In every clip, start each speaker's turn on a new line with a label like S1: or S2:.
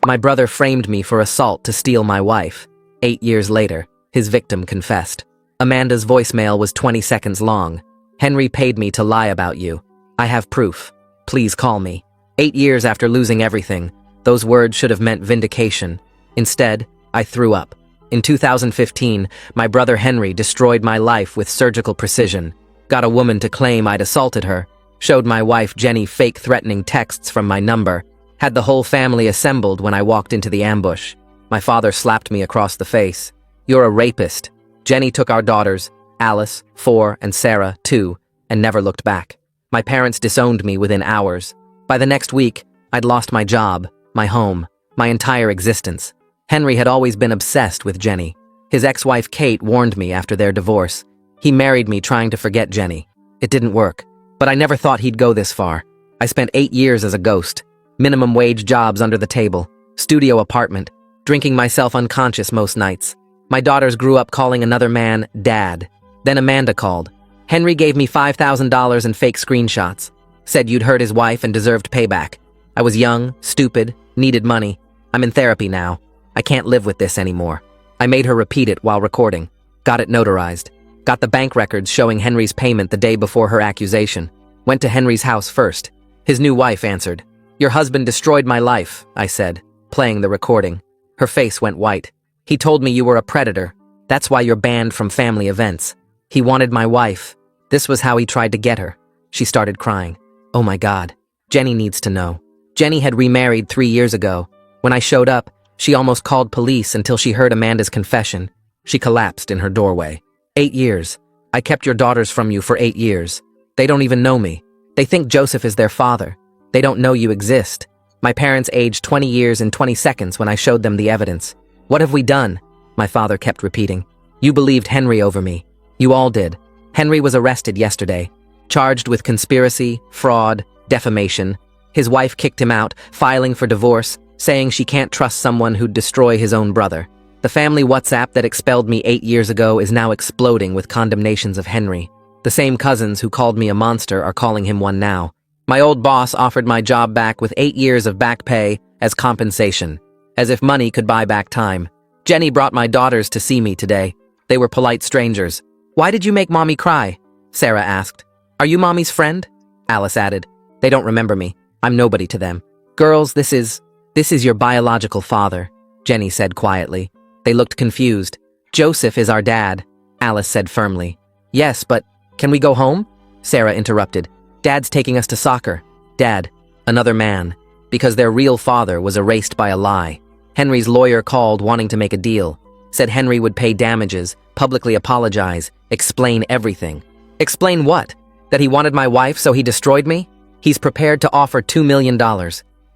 S1: My brother framed me for assault to steal my wife. 8 years later, his victim confessed. Amanda's voicemail was 20 seconds long. Henry paid me to lie about you. I have proof. Please call me. 8 years after losing everything, those words should have meant vindication. Instead, I threw up. In 2015, my brother Henry destroyed my life with surgical precision. Got a woman to claim I'd assaulted her. Showed my wife Jenny fake threatening texts from my number. Had the whole family assembled when I walked into the ambush. My father slapped me across the face. You're a rapist. Jenny took our daughters, Alice, 4, and Sarah, 2, and never looked back. My parents disowned me within hours. By the next week, I'd lost my job, my home, my entire existence. Henry had always been obsessed with Jenny. His ex-wife Kate warned me after their divorce. He married me trying to forget Jenny. It didn't work, but I never thought he'd go this far. I spent 8 years as a ghost. Minimum wage jobs under the table, studio apartment, drinking myself unconscious most nights. My daughters grew up calling another man Dad. Then Amanda called. Henry gave me $5,000 in fake screenshots. Said you'd hurt his wife and deserved payback. I was young, stupid, needed money. I'm in therapy now. I can't live with this anymore. I made her repeat it while recording. Got it notarized. Got the bank records showing Henry's payment the day before her accusation. Went to Henry's house first. His new wife answered. Your husband destroyed my life, I said, playing the recording. Her face went white. He told me you were a predator. That's why you're banned from family events. He wanted my wife. This was how he tried to get her. She started crying. Oh my God. Jenny needs to know. Jenny had remarried 3 years ago. When I showed up, she almost called police until she heard Amanda's confession. She collapsed in her doorway. 8 years. I kept your daughters from you for 8 years. They don't even know me. They think Joseph is their father. They don't know you exist. My parents aged 20 years in 20 seconds when I showed them the evidence. What have we done? My father kept repeating. You believed Henry over me. You all did. Henry was arrested yesterday, charged with conspiracy, fraud, defamation. His wife kicked him out, filing for divorce, saying she can't trust someone who'd destroy his own brother. The family WhatsApp that expelled me 8 years ago is now exploding with condemnations of Henry. The same cousins who called me a monster are calling him one now. My old boss offered my job back with 8 years of back pay as compensation, as if money could buy back time. Jenny brought my daughters to see me today. They were polite strangers. Why did you make Mommy cry? Sarah asked. Are you Mommy's friend? Alice added. They don't remember me. I'm nobody to them. Girls, this is your biological father, Jenny said quietly. They looked confused. Joseph is our dad, Alice said firmly. Yes, but can we go home? Sarah interrupted. Dad's taking us to soccer. Dad, another man, because their real father was erased by a lie. Henry's lawyer called wanting to make a deal. Said Henry would pay damages, publicly apologize, explain everything. Explain what? That he wanted my wife so he destroyed me? He's prepared to offer $2 million.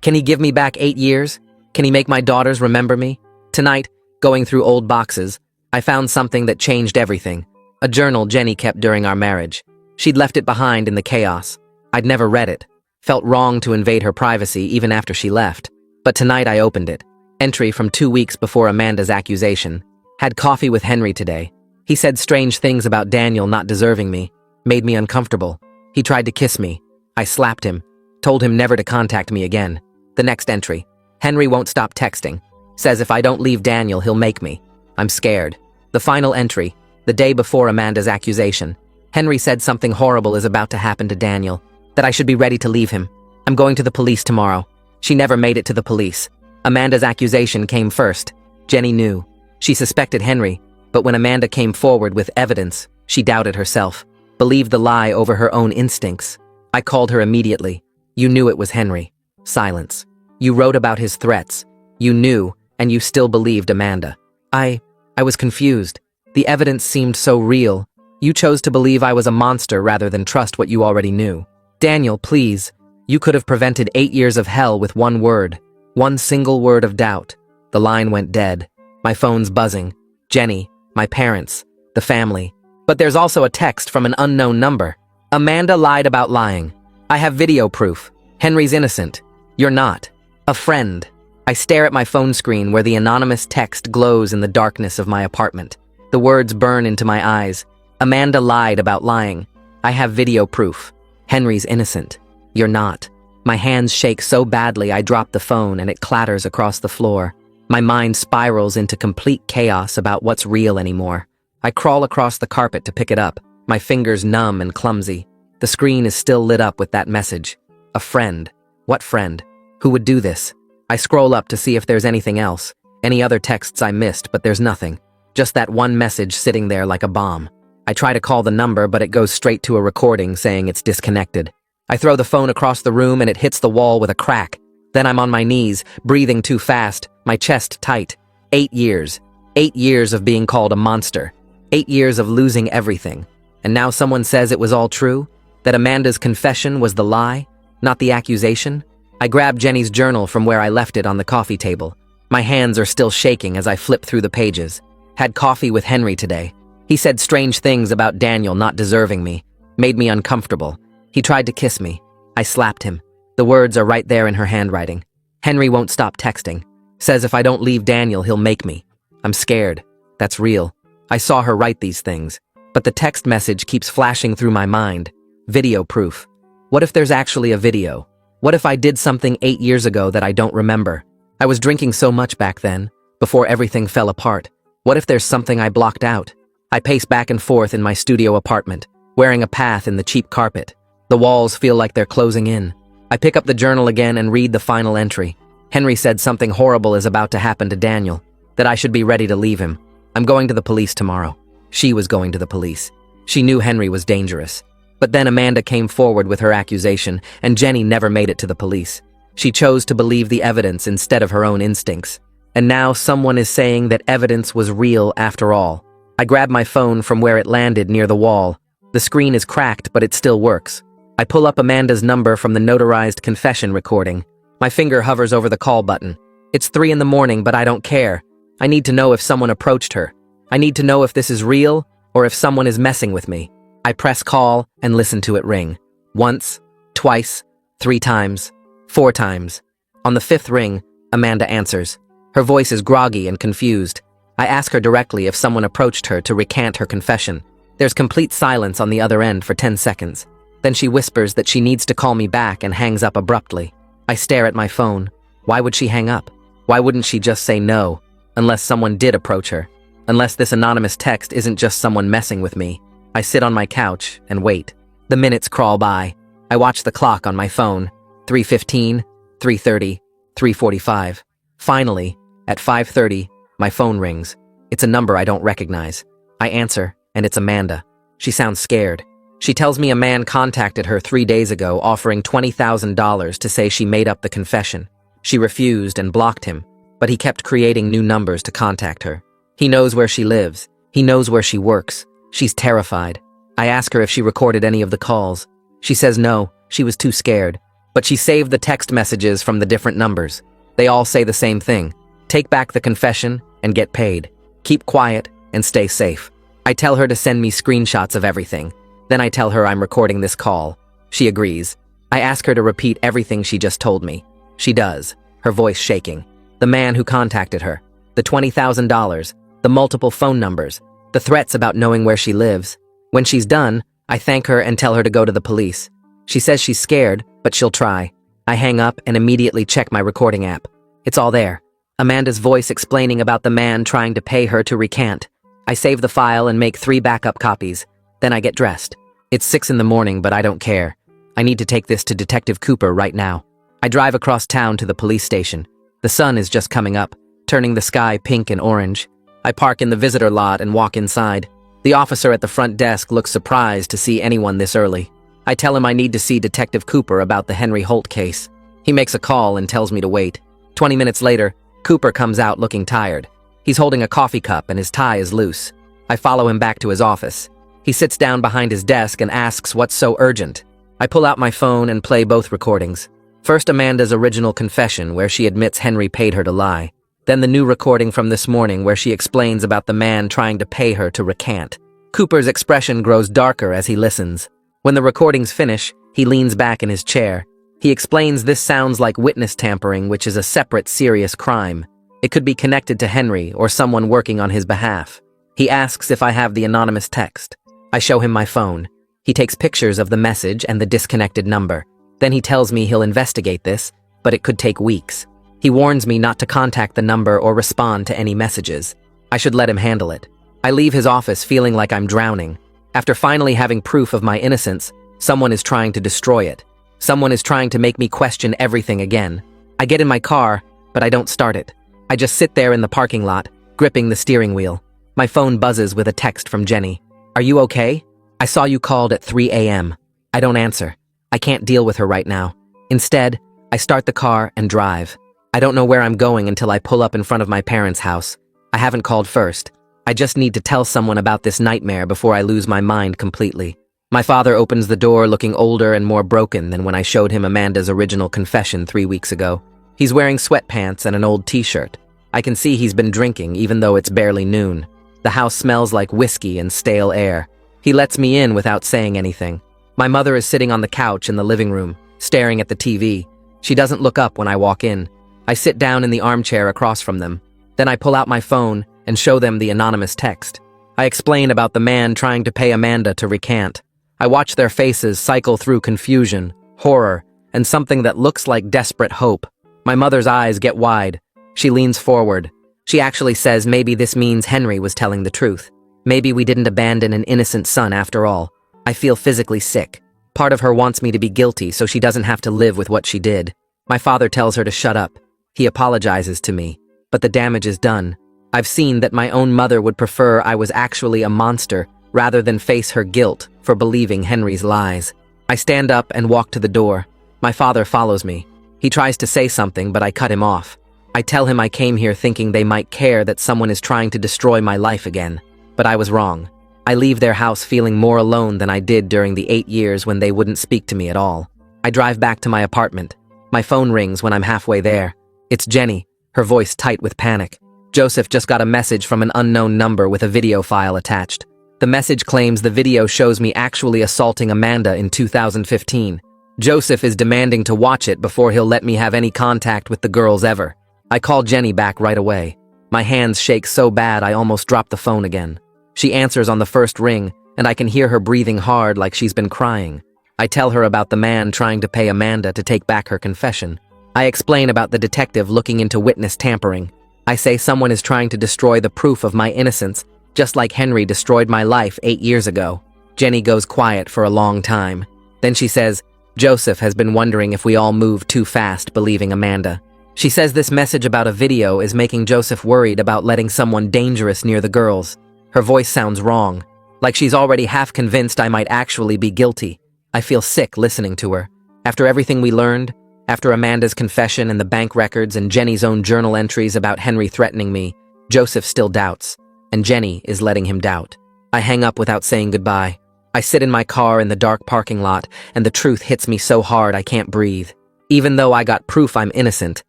S1: Can he give me back 8 years? Can he make my daughters remember me? Tonight, going through old boxes, I found something that changed everything. A journal Jenny kept during our marriage. She'd left it behind in the chaos. I'd never read it. Felt wrong to invade her privacy even after she left. But tonight I opened it. Entry from 2 weeks before Amanda's accusation. Had coffee with Henry today. He said strange things about Daniel not deserving me. Made me uncomfortable. He tried to kiss me. I slapped him. Told him never to contact me again. The next entry. Henry won't stop texting. Says if I don't leave Daniel, he'll make me. I'm scared. The final entry. The day before Amanda's accusation. Henry said something horrible is about to happen to Daniel. That I should be ready to leave him. I'm going to the police tomorrow. She never made it to the police. Amanda's accusation came first. Jenny knew. She suspected Henry, but when Amanda came forward with evidence, she doubted herself. Believed the lie over her own instincts. I called her immediately. You knew it was Henry. Silence. You wrote about his threats. You knew, and you still believed Amanda. I was confused. The evidence seemed so real. You chose to believe I was a monster rather than trust what you already knew. Daniel, please. You could have prevented 8 years of hell with one word. One single word of doubt. The line went dead. My phone's buzzing. Jenny, my parents, the family. But there's also a text from an unknown number. Amanda lied about lying. I have video proof. Henry's innocent. You're not. A friend. I stare at my phone screen where the anonymous text glows in the darkness of my apartment. The words burn into my eyes. Amanda lied about lying. I have video proof. Henry's innocent. You're not. My hands shake so badly I drop the phone and it clatters across the floor. My mind spirals into complete chaos about what's real anymore. I crawl across the carpet to pick it up, my fingers numb and clumsy. The screen is still lit up with that message. A friend. What friend? Who would do this? I scroll up to see if there's anything else, any other texts I missed, but there's nothing. Just that one message sitting there like a bomb. I try to call the number, but it goes straight to a recording saying it's disconnected. I throw the phone across the room and it hits the wall with a crack. Then I'm on my knees, breathing too fast, my chest tight. 8 years. 8 years of being called a monster. 8 years of losing everything. And now someone says it was all true? That Amanda's confession was the lie, not the accusation? I grab Jenny's journal from where I left it on the coffee table. My hands are still shaking as I flip through the pages. Had coffee with Henry today. He said strange things about Daniel not deserving me. Made me uncomfortable. He tried to kiss me. I slapped him. The words are right there in her handwriting. Henry won't stop texting. Says if I don't leave Daniel, he'll make me. I'm scared. That's real. I saw her write these things. But the text message keeps flashing through my mind. Video proof. What if there's actually a video? What if I did something 8 years ago that I don't remember? I was drinking so much back then, before everything fell apart. What if there's something I blocked out? I pace back and forth in my studio apartment, wearing a path in the cheap carpet. The walls feel like they're closing in. I pick up the journal again and read the final entry. Henry said something horrible is about to happen to Daniel, that I should be ready to leave him. I'm going to the police tomorrow. She was going to the police. She knew Henry was dangerous. But then Amanda came forward with her accusation, and Jenny never made it to the police. She chose to believe the evidence instead of her own instincts. And now someone is saying that evidence was real after all. I grab my phone from where it landed near the wall. The screen is cracked, but it still works. I pull up Amanda's number from the notarized confession recording. My finger hovers over the call button. It's 3 in the morning, but I don't care. I need to know if someone approached her. I need to know if this is real, or if someone is messing with me. I press call and listen to it ring. Once, twice, 3 times, 4 times. On the 5th ring, Amanda answers. Her voice is groggy and confused. I ask her directly if someone approached her to recant her confession. There's complete silence on the other end for 10 seconds. Then she whispers that she needs to call me back and hangs up abruptly. I stare at my phone. Why would she hang up? Why wouldn't she just say no? Unless someone did approach her. Unless this anonymous text isn't just someone messing with me. I sit on my couch and wait. The minutes crawl by. I watch the clock on my phone. 3:15, 3:30, 3:45. Finally, at 5:30, my phone rings. It's a number I don't recognize. I answer, and it's Amanda. She sounds scared. She tells me a man contacted her 3 days ago offering $20,000 to say she made up the confession. She refused and blocked him, but he kept creating new numbers to contact her. He knows where she lives. He knows where she works. She's terrified. I ask her if she recorded any of the calls. She says no, she was too scared. But she saved the text messages from the different numbers. They all say the same thing. Take back the confession and get paid. Keep quiet and stay safe. I tell her to send me screenshots of everything. Then I tell her I'm recording this call. She agrees. I ask her to repeat everything she just told me. She does, her voice shaking. The man who contacted her. The $20,000. The multiple phone numbers. The threats about knowing where she lives. When she's done, I thank her and tell her to go to the police. She says she's scared, but she'll try. I hang up and immediately check my recording app. It's all there. Amanda's voice explaining about the man trying to pay her to recant. I save the file and make 3 backup copies. Then I get dressed. It's 6 in the morning, but I don't care. I need to take this to Detective Cooper right now. I drive across town to the police station. The sun is just coming up, turning the sky pink and orange. I park in the visitor lot and walk inside. The officer at the front desk looks surprised to see anyone this early. I tell him I need to see Detective Cooper about the Henry Holt case. He makes a call and tells me to wait. 20 minutes later, Cooper comes out looking tired. He's holding a coffee cup and his tie is loose. I follow him back to his office. He sits down behind his desk and asks what's so urgent. I pull out my phone and play both recordings. First Amanda's original confession where she admits Henry paid her to lie. Then the new recording from this morning where she explains about the man trying to pay her to recant. Cooper's expression grows darker as he listens. When the recordings finish, he leans back in his chair. He explains this sounds like witness tampering, which is a separate serious crime. It could be connected to Henry or someone working on his behalf. He asks if I have the anonymous text. I show him my phone. He takes pictures of the message and the disconnected number. Then he tells me he'll investigate this, but it could take weeks. He warns me not to contact the number or respond to any messages. I should let him handle it. I leave his office feeling like I'm drowning. After finally having proof of my innocence, someone is trying to destroy it. Someone is trying to make me question everything again. I get in my car, but I don't start it. I just sit there in the parking lot, gripping the steering wheel. My phone buzzes with a text from Jenny. "Are you okay? I saw you called at 3 a.m. I don't answer. I can't deal with her right now. Instead, I start the car and drive. I don't know where I'm going until I pull up in front of my parents' house. I haven't called first. I just need to tell someone about this nightmare before I lose my mind completely. My father opens the door looking older and more broken than when I showed him Amanda's original confession 3 weeks ago. He's wearing sweatpants and an old t-shirt. I can see he's been drinking even though it's barely noon. The house smells like whiskey and stale air. He lets me in without saying anything. My mother is sitting on the couch in the living room, staring at the TV. She doesn't look up when I walk in. I sit down in the armchair across from them. Then I pull out my phone and show them the anonymous text. I explain about the man trying to pay Amanda to recant. I watch their faces cycle through confusion, horror, and something that looks like desperate hope. My mother's eyes get wide. She leans forward. She actually says maybe this means Henry was telling the truth. Maybe we didn't abandon an innocent son after all. I feel physically sick. Part of her wants me to be guilty so she doesn't have to live with what she did. My father tells her to shut up. He apologizes to me. But the damage is done. I've seen that my own mother would prefer I was actually a monster rather than face her guilt for believing Henry's lies. I stand up and walk to the door. My father follows me. He tries to say something, but I cut him off. I tell him I came here thinking they might care that someone is trying to destroy my life again. But I was wrong. I leave their house feeling more alone than I did during the 8 years when they wouldn't speak to me at all. I drive back to my apartment. My phone rings when I'm halfway there. It's Jenny, her voice tight with panic. Joseph just got a message from an unknown number with a video file attached. The message claims the video shows me actually assaulting Amanda in 2015. Joseph is demanding to watch it before he'll let me have any contact with the girls ever. I call Jenny back right away. My hands shake so bad I almost drop the phone again. She answers on the first ring, and I can hear her breathing hard like she's been crying. I tell her about the man trying to pay Amanda to take back her confession. I explain about the detective looking into witness tampering. I say someone is trying to destroy the proof of my innocence, just like Henry destroyed my life 8 years ago. Jenny goes quiet for a long time. Then she says, Joseph has been wondering if we all moved too fast believing Amanda. She says this message about a video is making Joseph worried about letting someone dangerous near the girls. Her voice sounds wrong, like she's already half convinced I might actually be guilty. I feel sick listening to her. After everything we learned, after Amanda's confession and the bank records and Jenny's own journal entries about Henry threatening me, Joseph still doubts, and Jenny is letting him doubt. I hang up without saying goodbye. I sit in my car in the dark parking lot, and the truth hits me so hard I can't breathe. Even though I got proof I'm innocent,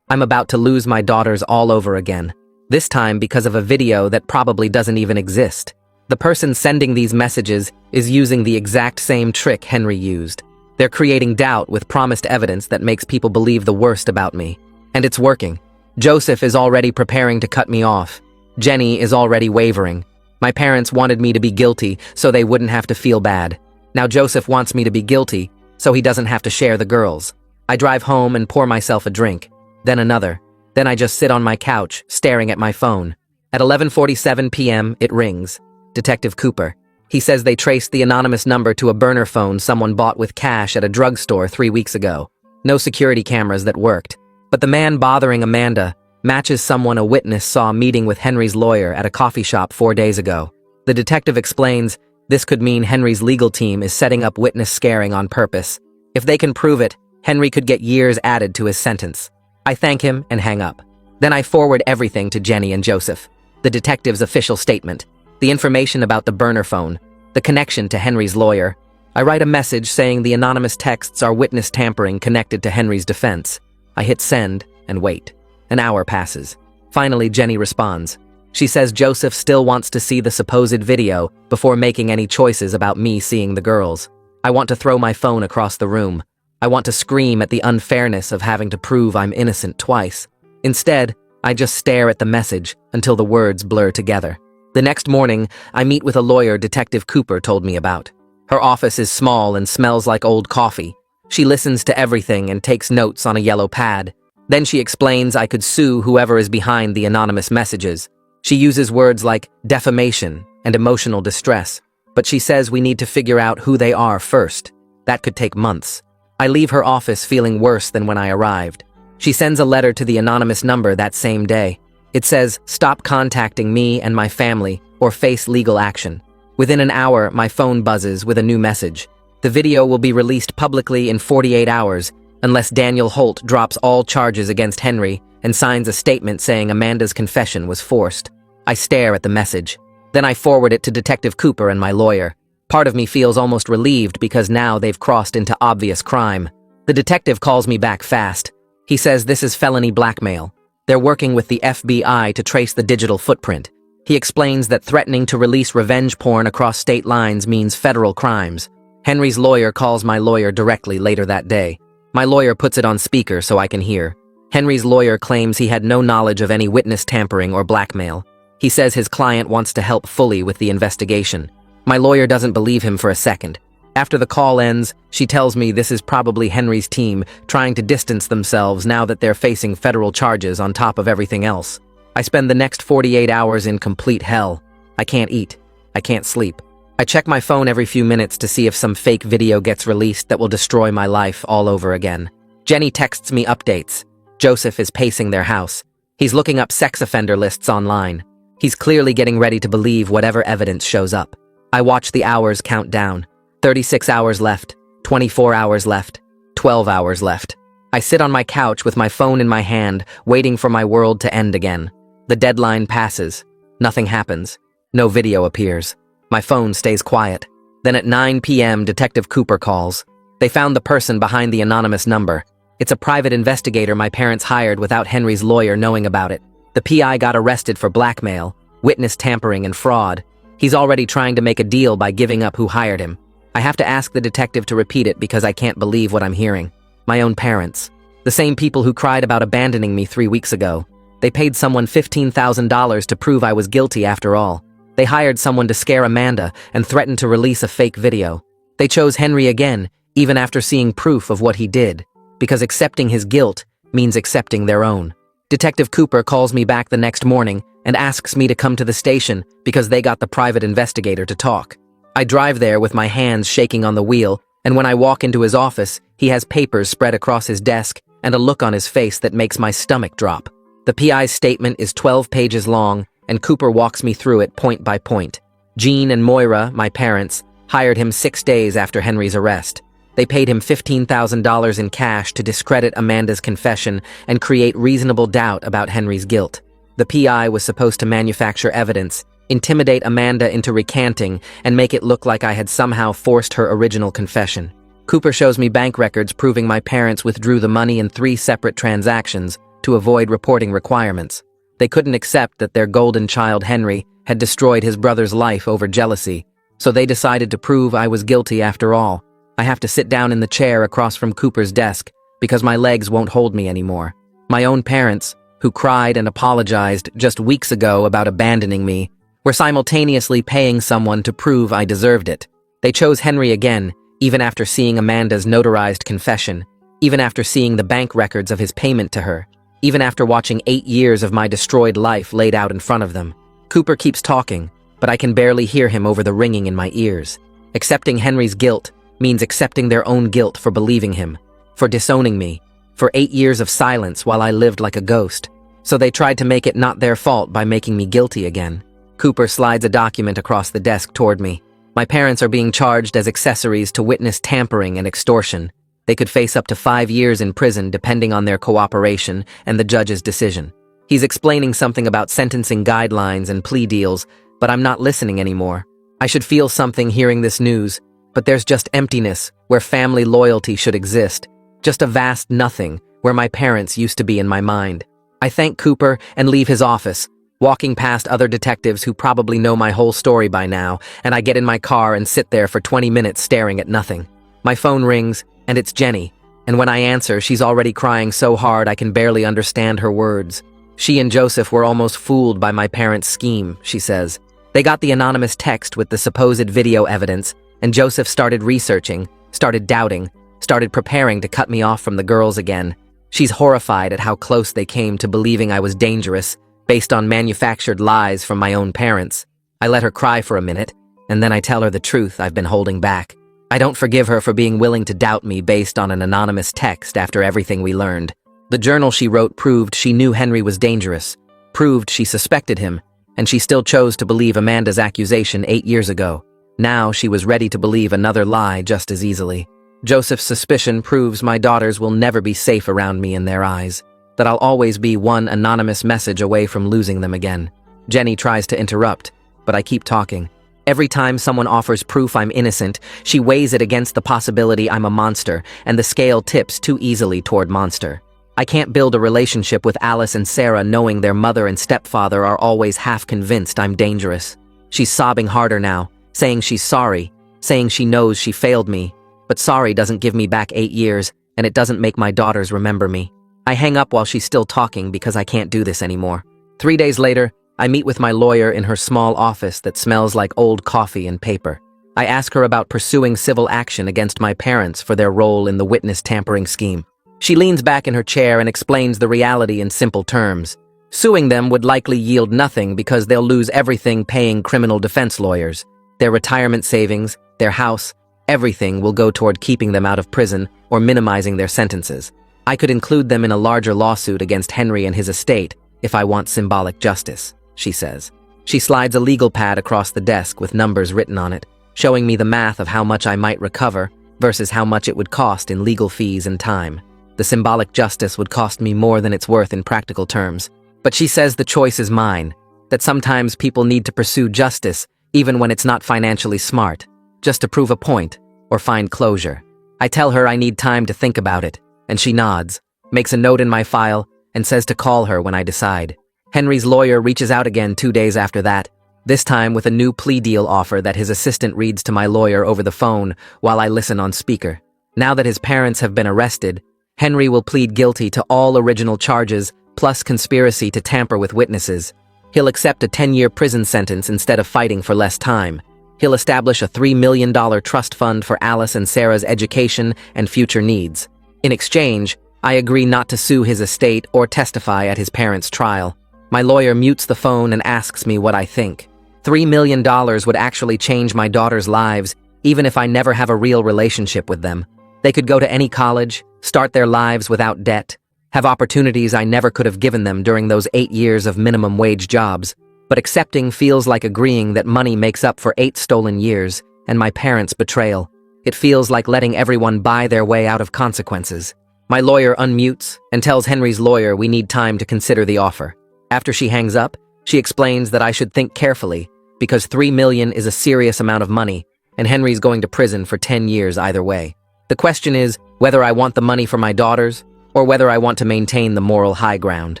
S1: I'm about to lose my daughters all over again. This time because of a video that probably doesn't even exist. The person sending these messages is using the exact same trick Henry used. They're creating doubt with promised evidence that makes people believe the worst about me. And it's working. Joseph is already preparing to cut me off. Jenny is already wavering. My parents wanted me to be guilty so they wouldn't have to feel bad. Now Joseph wants me to be guilty so he doesn't have to share the girls. I drive home and pour myself a drink, then another. Then I just sit on my couch, staring at my phone. At 11:47 p.m., it rings. Detective Cooper. He says they traced the anonymous number to a burner phone someone bought with cash at a drugstore 3 weeks ago. No security cameras that worked. But the man bothering Amanda matches someone a witness saw meeting with Henry's lawyer at a coffee shop 4 days ago. The detective explains this could mean Henry's legal team is setting up witness scaring on purpose. If they can prove it, Henry could get years added to his sentence. I thank him and hang up. Then I forward everything to Jenny and Joseph. The detective's official statement, the information about the burner phone, the connection to Henry's lawyer. I write a message saying the anonymous texts are witness tampering connected to Henry's defense. I hit send and wait. An hour passes. Finally, Jenny responds. She says Joseph still wants to see the supposed video before making any choices about me seeing the girls. I want to throw my phone across the room. I want to scream at the unfairness of having to prove I'm innocent twice. Instead, I just stare at the message until the words blur together. The next morning, I meet with a lawyer Detective Cooper told me about. Her office is small and smells like old coffee. She listens to everything and takes notes on a yellow pad. Then she explains I could sue whoever is behind the anonymous messages. She uses words like defamation and emotional distress, but she says we need to figure out who they are first. That could take months. I leave her office feeling worse than when I arrived. She sends a letter to the anonymous number that same day. It says, "Stop contacting me and my family or face legal action." Within an hour, my phone buzzes with a new message. The video will be released publicly in 48 hours unless Daniel Holt drops all charges against Henry and signs a statement saying Amanda's confession was forced. I stare at the message. Then I forward it to Detective Cooper and my lawyer. Part of me feels almost relieved because now they've crossed into obvious crime. The detective calls me back fast. He says this is felony blackmail. They're working with the FBI to trace the digital footprint. He explains that threatening to release revenge porn across state lines means federal crimes. Henry's lawyer calls my lawyer directly later that day. My lawyer puts it on speaker so I can hear. Henry's lawyer claims he had no knowledge of any witness tampering or blackmail. He says his client wants to help fully with the investigation. My lawyer doesn't believe him for a second. After the call ends, she tells me this is probably Henry's team trying to distance themselves now that they're facing federal charges on top of everything else. I spend the next 48 hours in complete hell. I can't eat. I can't sleep. I check my phone every few minutes to see if some fake video gets released that will destroy my life all over again. Jenny texts me updates. Joseph is pacing their house. He's looking up sex offender lists online. He's clearly getting ready to believe whatever evidence shows up. I watch the hours count down. 36 hours left, 24 hours left, 12 hours left. I sit on my couch with my phone in my hand, waiting for my world to end again. The deadline passes. Nothing happens. No video appears. My phone stays quiet. Then at 9 p.m., Detective Cooper calls. They found the person behind the anonymous number. It's a private investigator my parents hired without Henry's lawyer knowing about it. The PI got arrested for blackmail, witness tampering, and fraud. He's already trying to make a deal by giving up who hired him. I have to ask the detective to repeat it because I can't believe what I'm hearing. My own parents. The same people who cried about abandoning me 3 weeks ago. They paid someone $15,000 to prove I was guilty after all. They hired someone to scare Amanda and threatened to release a fake video. They chose Henry again, even after seeing proof of what he did, because accepting his guilt means accepting their own. Detective Cooper calls me back the next morning and asks me to come to the station because they got the private investigator to talk. I drive there with my hands shaking on the wheel, and when I walk into his office, he has papers spread across his desk and a look on his face that makes my stomach drop. The PI's statement is 12 pages long, and Cooper walks me through it point by point. Jean and Moira, my parents, hired him 6 days after Henry's arrest. They paid him $15,000 in cash to discredit Amanda's confession and create reasonable doubt about Henry's guilt. The PI was supposed to manufacture evidence, intimidate Amanda into recanting, and make it look like I had somehow forced her original confession. Cooper shows me bank records proving my parents withdrew the money in 3 separate transactions to avoid reporting requirements. They couldn't accept that their golden child Henry had destroyed his brother's life over jealousy, so they decided to prove I was guilty after all. I have to sit down in the chair across from Cooper's desk because my legs won't hold me anymore. My own parents, who cried and apologized just weeks ago about abandoning me, were simultaneously paying someone to prove I deserved it. They chose Henry again, even after seeing Amanda's notarized confession, even after seeing the bank records of his payment to her, even after watching 8 years of my destroyed life laid out in front of them. Cooper keeps talking, but I can barely hear him over the ringing in my ears. Accepting Henry's guilt means accepting their own guilt for believing him, for disowning me, for 8 years of silence while I lived like a ghost. So they tried to make it not their fault by making me guilty again. Cooper slides a document across the desk toward me. My parents are being charged as accessories to witness tampering and extortion. They could face up to 5 years in prison depending on their cooperation and the judge's decision. He's explaining something about sentencing guidelines and plea deals, but I'm not listening anymore. I should feel something hearing this news, but there's just emptiness where family loyalty should exist. Just a vast nothing where my parents used to be in my mind. I thank Cooper and leave his office, walking past other detectives who probably know my whole story by now, and I get in my car and sit there for 20 minutes staring at nothing. My phone rings, and it's Jenny, and when I answer, she's already crying so hard I can barely understand her words. She and Joseph were almost fooled by my parents' scheme, she says. They got the anonymous text with the supposed video evidence, and Joseph started researching, started doubting, started preparing to cut me off from the girls again. She's horrified at how close they came to believing I was dangerous, based on manufactured lies from my own parents. I let her cry for a minute, and then I tell her the truth I've been holding back. I don't forgive her for being willing to doubt me based on an anonymous text after everything we learned. The journal she wrote proved she knew Henry was dangerous, proved she suspected him, and she still chose to believe Amanda's accusation 8 years ago. Now she was ready to believe another lie just as easily. Joseph's suspicion proves my daughters will never be safe around me in their eyes, that I'll always be one anonymous message away from losing them again. Jenny tries to interrupt, but I keep talking. Every time someone offers proof I'm innocent, she weighs it against the possibility I'm a monster, and the scale tips too easily toward monster. I can't build a relationship with Alice and Sarah knowing their mother and stepfather are always half convinced I'm dangerous. She's sobbing harder now, saying she's sorry, saying she knows she failed me. But sorry doesn't give me back 8 years, and it doesn't make my daughters remember me. I hang up while she's still talking because I can't do this anymore. 3 days later, I meet with my lawyer in her small office that smells like old coffee and paper. I ask her about pursuing civil action against my parents for their role in the witness tampering scheme. She leans back in her chair and explains the reality in simple terms. Suing them would likely yield nothing because they'll lose everything paying criminal defense lawyers. Their retirement savings, their house, everything will go toward keeping them out of prison or minimizing their sentences. I could include them in a larger lawsuit against Henry and his estate if I want symbolic justice, she says. She slides a legal pad across the desk with numbers written on it, showing me the math of how much I might recover versus how much it would cost in legal fees and time. The symbolic justice would cost me more than it's worth in practical terms. But she says the choice is mine, that sometimes people need to pursue justice even when it's not financially smart, just to prove a point or find closure. I tell her I need time to think about it, and she nods, makes a note in my file, and says to call her when I decide. Henry's lawyer reaches out again 2 days after that, this time with a new plea deal offer that his assistant reads to my lawyer over the phone while I listen on speaker. Now that his parents have been arrested, Henry will plead guilty to all original charges plus conspiracy to tamper with witnesses. He'll accept a 10-year prison sentence instead of fighting for less time. He'll establish a $3 million trust fund for Alice and Sarah's education and future needs. In exchange, I agree not to sue his estate or testify at his parents' trial. My lawyer mutes the phone and asks me what I think. $3 million would actually change my daughters' lives, even if I never have a real relationship with them. They could go to any college, start their lives without debt, have opportunities I never could have given them during those 8 years of minimum wage jobs. But accepting feels like agreeing that money makes up for 8 stolen years and my parents' betrayal. It feels like letting everyone buy their way out of consequences. My lawyer unmutes and tells Henry's lawyer we need time to consider the offer. After she hangs up, she explains that I should think carefully because $3 million is a serious amount of money and Henry's going to prison for 10 years either way. The question is whether I want the money for my daughters or whether I want to maintain the moral high ground.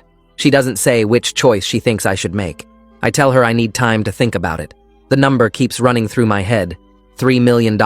S1: She doesn't say which choice she thinks I should make. I tell her I need time to think about it. The number keeps running through my head. $3 million.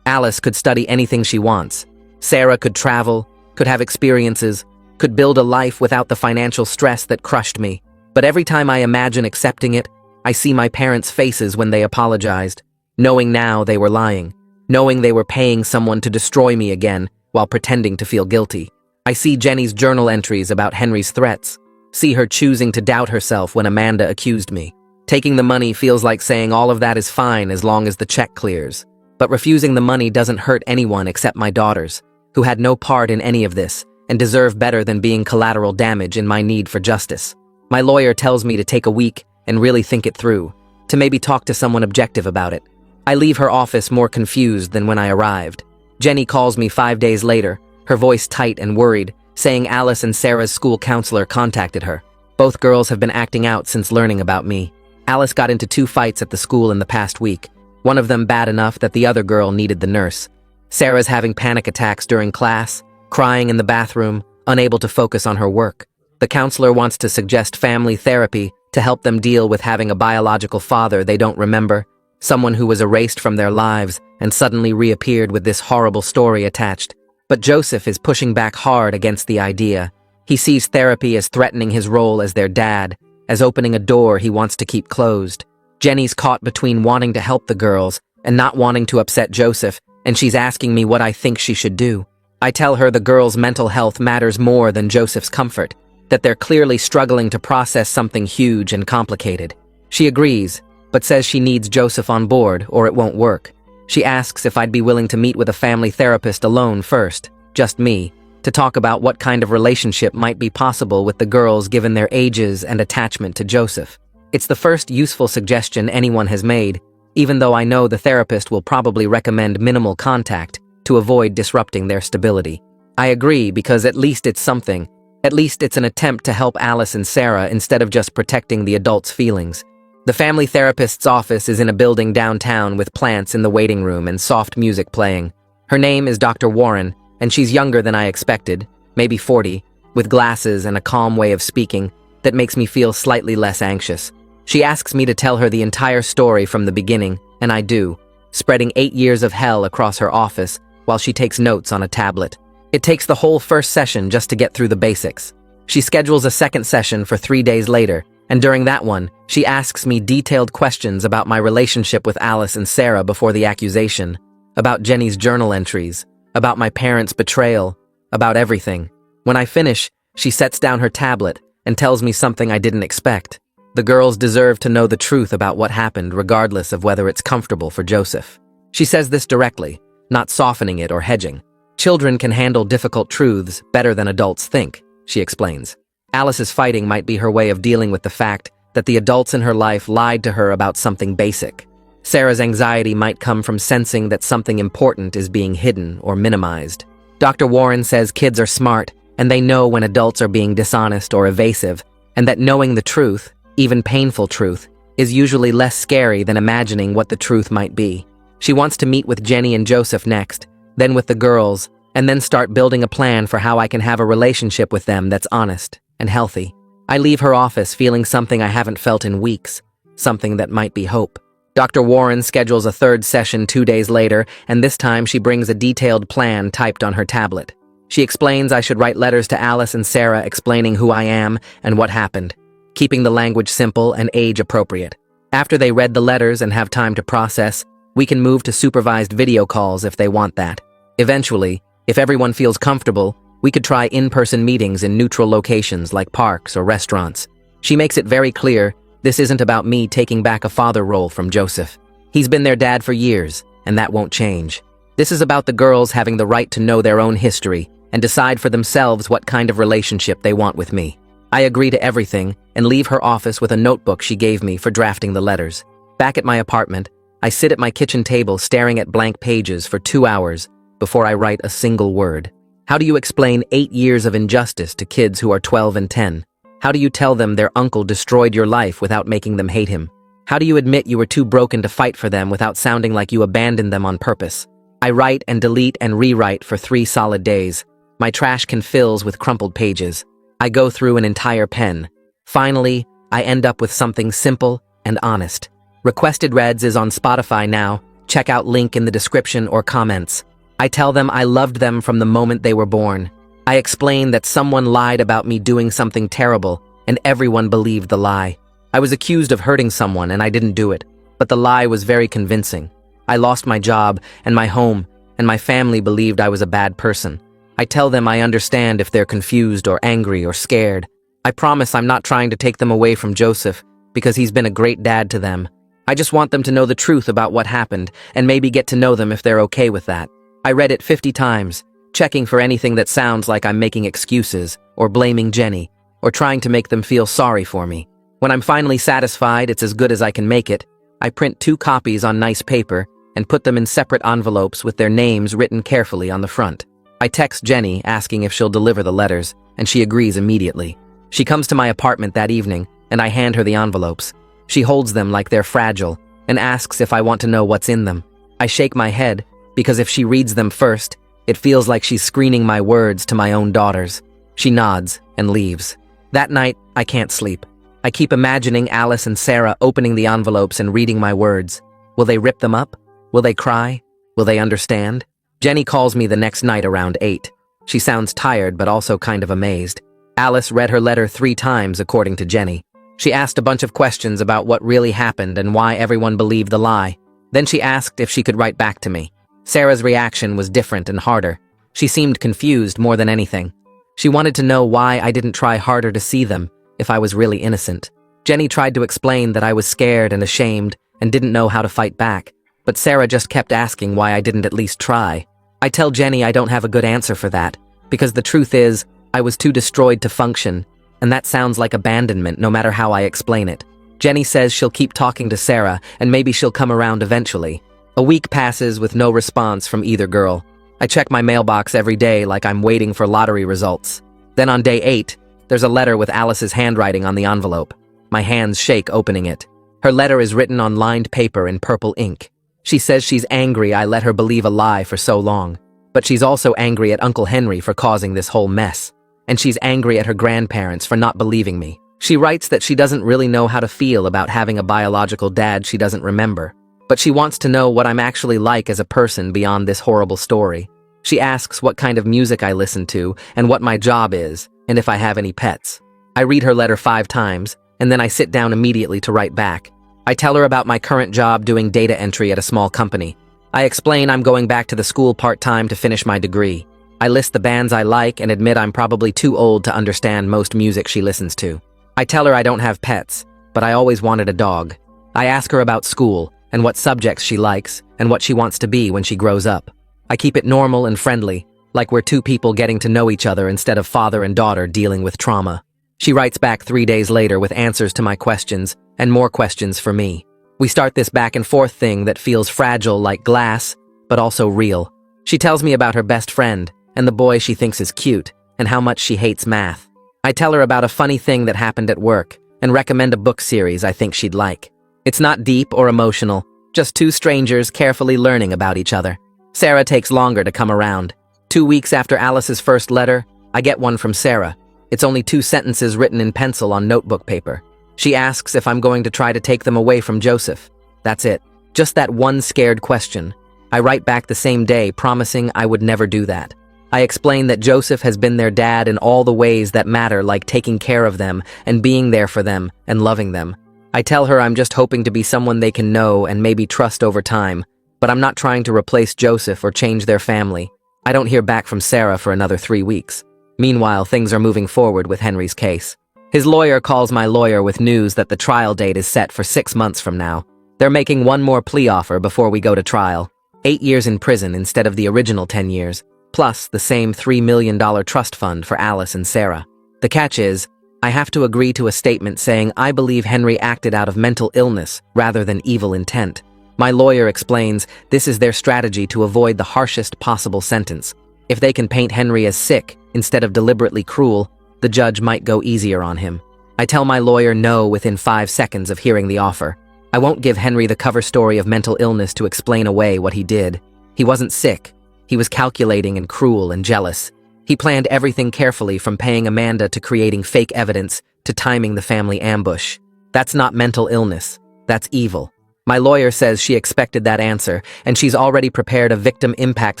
S1: Alice could study anything she wants. Sarah could travel, could have experiences, could build a life without the financial stress that crushed me. But every time I imagine accepting it, I see my parents' faces when they apologized, knowing now they were lying, knowing they were paying someone to destroy me again while pretending to feel guilty. I see Jenny's journal entries about Henry's threats, see her choosing to doubt herself when Amanda accused me. Taking the money feels like saying all of that is fine as long as the check clears. But refusing the money doesn't hurt anyone except my daughters, who had no part in any of this and deserve better than being collateral damage in my need for justice. My lawyer tells me to take a week and really think it through, to maybe talk to someone objective about it. I leave her office more confused than when I arrived. Jenny calls me 5 days later, her voice tight and worried, saying Alice and Sarah's school counselor contacted her. Both girls have been acting out since learning about me. Alice got into 2 fights at the school in the past week, one of them bad enough that the other girl needed the nurse. Sarah's having panic attacks during class, crying in the bathroom, unable to focus on her work. The counselor wants to suggest family therapy to help them deal with having a biological father they don't remember, someone who was erased from their lives and suddenly reappeared with this horrible story attached. But Joseph is pushing back hard against the idea. He sees therapy as threatening his role as their dad, as opening a door he wants to keep closed. Jenny's caught between wanting to help the girls and not wanting to upset Joseph and she's asking me what I think she should do. I tell her the girl's mental health matters more than Joseph's comfort, that they're clearly struggling to process something huge and complicated. She agrees, but says she needs Joseph on board or it won't work. She asks if I'd be willing to meet with a family therapist alone first, just me, to talk about what kind of relationship might be possible with the girls given their ages and attachment to Joseph. It's the first useful suggestion anyone has made, even though I know the therapist will probably recommend minimal contact to avoid disrupting their stability. I agree because at least it's something. At least it's an attempt to help Alice and Sarah instead of just protecting the adults' feelings. The family therapist's office is in a building downtown with plants in the waiting room and soft music playing. Her name is Dr. Warren, and she's younger than I expected, maybe 40, with glasses and a calm way of speaking that makes me feel slightly less anxious. She asks me to tell her the entire story from the beginning, and I do, spreading 8 years of hell across her office while she takes notes on a tablet. It takes the whole first session just to get through the basics. She schedules a second session for 3 days later, and during that one, she asks me detailed questions about my relationship with Alice and Sarah before the accusation, about Jenny's journal entries, about my parents' betrayal, about everything. When I finish, she sets down her tablet and tells me something I didn't expect. The girls deserve to know the truth about what happened regardless of whether it's comfortable for Joseph. She says this directly, not softening it or hedging. Children can handle difficult truths better than adults think, she explains. Alice's fighting might be her way of dealing with the fact that the adults in her life lied to her about something basic. Sarah's anxiety might come from sensing that something important is being hidden or minimized. Dr. Warren says kids are smart, and they know when adults are being dishonest or evasive, and that knowing the truth, even painful truth, is usually less scary than imagining what the truth might be. She wants to meet with Jenny and Joseph next, then with the girls, and then start building a plan for how I can have a relationship with them that's honest and healthy. I leave her office feeling something I haven't felt in weeks, something that might be hope. Dr. Warren schedules a third session 2 days later, and this time she brings a detailed plan typed on her tablet. She explains I should write letters to Alice and Sarah explaining who I am and what happened, keeping the language simple and age-appropriate. After they read the letters and have time to process, we can move to supervised video calls if they want that. Eventually, if everyone feels comfortable, we could try in-person meetings in neutral locations like parks or restaurants. She makes it very clear this isn't about me taking back a father role from Joseph. He's been their dad for years, and that won't change. This is about the girls having the right to know their own history and decide for themselves what kind of relationship they want with me. I agree to everything and leave her office with a notebook she gave me for drafting the letters. Back at my apartment, I sit at my kitchen table staring at blank pages for 2 hours before I write a single word. How do you explain 8 years of injustice to kids who are 12 and 10? How do you tell them their uncle destroyed your life without making them hate him? How do you admit you were too broken to fight for them without sounding like you abandoned them on purpose? I write and delete and rewrite for 3 solid days. My trash can fills with crumpled pages. I go through an entire pen. Finally, I end up with something simple and honest. Requested Reads is on Spotify now. Check out link in the description or comments. I tell them I loved them from the moment they were born. I explain that someone lied about me doing something terrible, and everyone believed the lie. I was accused of hurting someone, and I didn't do it. But the lie was very convincing. I lost my job and my home, and my family believed I was a bad person. I tell them I understand if they're confused or angry or scared. I promise I'm not trying to take them away from Joseph, because he's been a great dad to them. I just want them to know the truth about what happened, and maybe get to know them if they're okay with that. I read it 50 times, checking for anything that sounds like I'm making excuses, or blaming Jenny, or trying to make them feel sorry for me. When I'm finally satisfied it's as good as I can make it, I print 2 copies on nice paper and put them in separate envelopes with their names written carefully on the front. I text Jenny asking if she'll deliver the letters, and she agrees immediately. She comes to my apartment that evening, and I hand her the envelopes. She holds them like they're fragile, and asks if I want to know what's in them. I shake my head, because if she reads them first, it feels like she's screening my words to my own daughters. She nods and leaves. That night, I can't sleep. I keep imagining Alice and Sarah opening the envelopes and reading my words. Will they rip them up? Will they cry? Will they understand? Jenny calls me the next night around 8. She sounds tired but also kind of amazed. Alice read her letter 3 times, according to Jenny. She asked a bunch of questions about what really happened and why everyone believed the lie. Then she asked if she could write back to me. Sarah's reaction was different and harder. She seemed confused more than anything. She wanted to know why I didn't try harder to see them if I was really innocent. Jenny tried to explain that I was scared and ashamed and didn't know how to fight back, but Sarah just kept asking why I didn't at least try. I tell Jenny I don't have a good answer for that, because the truth is, I was too destroyed to function, and that sounds like abandonment no matter how I explain it. Jenny says she'll keep talking to Sarah and maybe she'll come around eventually. A week passes with no response from either girl. I check my mailbox every day like I'm waiting for lottery results. Then on day 8, there's a letter with Alice's handwriting on the envelope. My hands shake opening it. Her letter is written on lined paper in purple ink. She says she's angry I let her believe a lie for so long. But she's also angry at Uncle Henry for causing this whole mess. And she's angry at her grandparents for not believing me. She writes that she doesn't really know how to feel about having a biological dad she doesn't remember. But she wants to know what I'm actually like as a person beyond this horrible story. She asks what kind of music I listen to and what my job is, and if I have any pets. I read her letter 5 times, and then I sit down immediately to write back. I tell her about my current job doing data entry at a small company. I explain I'm going back to the school part-time to finish my degree. I list the bands I like and admit I'm probably too old to understand most music she listens to. I tell her I don't have pets, but I always wanted a dog. I ask her about school, and what subjects she likes, and what she wants to be when she grows up. I keep it normal and friendly, like we're 2 people getting to know each other instead of father and daughter dealing with trauma. She writes back 3 days later with answers to my questions, and more questions for me. We start this back and forth thing that feels fragile like glass, but also real. She tells me about her best friend, and the boy she thinks is cute, and how much she hates math. I tell her about a funny thing that happened at work, and recommend a book series I think she'd like. It's not deep or emotional, just 2 strangers carefully learning about each other. Sarah takes longer to come around. 2 weeks after Alice's first letter, I get one from Sarah. It's only 2 sentences written in pencil on notebook paper. She asks if I'm going to try to take them away from Joseph. That's it. Just that one scared question. I write back the same day, promising I would never do that. I explain that Joseph has been their dad in all the ways that matter, like taking care of them and being there for them and loving them. I tell her I'm just hoping to be someone they can know and maybe trust over time, but I'm not trying to replace Joseph or change their family. I don't hear back from Sarah for another 3 weeks. Meanwhile, things are moving forward with Henry's case. His lawyer calls my lawyer with news that the trial date is set for 6 months from now. They're making one more plea offer before we go to trial. 8 years in prison instead of the original 10 years, plus the same $3 million trust fund for Alice and Sarah. The catch is, I have to agree to a statement saying I believe Henry acted out of mental illness rather than evil intent. My lawyer explains this is their strategy to avoid the harshest possible sentence. If they can paint Henry as sick instead of deliberately cruel, the judge might go easier on him. I tell my lawyer no within 5 seconds of hearing the offer. I won't give Henry the cover story of mental illness to explain away what he did. He wasn't sick. He was calculating and cruel and jealous. He planned everything carefully, from paying Amanda to creating fake evidence to timing the family ambush. That's not mental illness. That's evil. My lawyer says she expected that answer, and she's already prepared a victim impact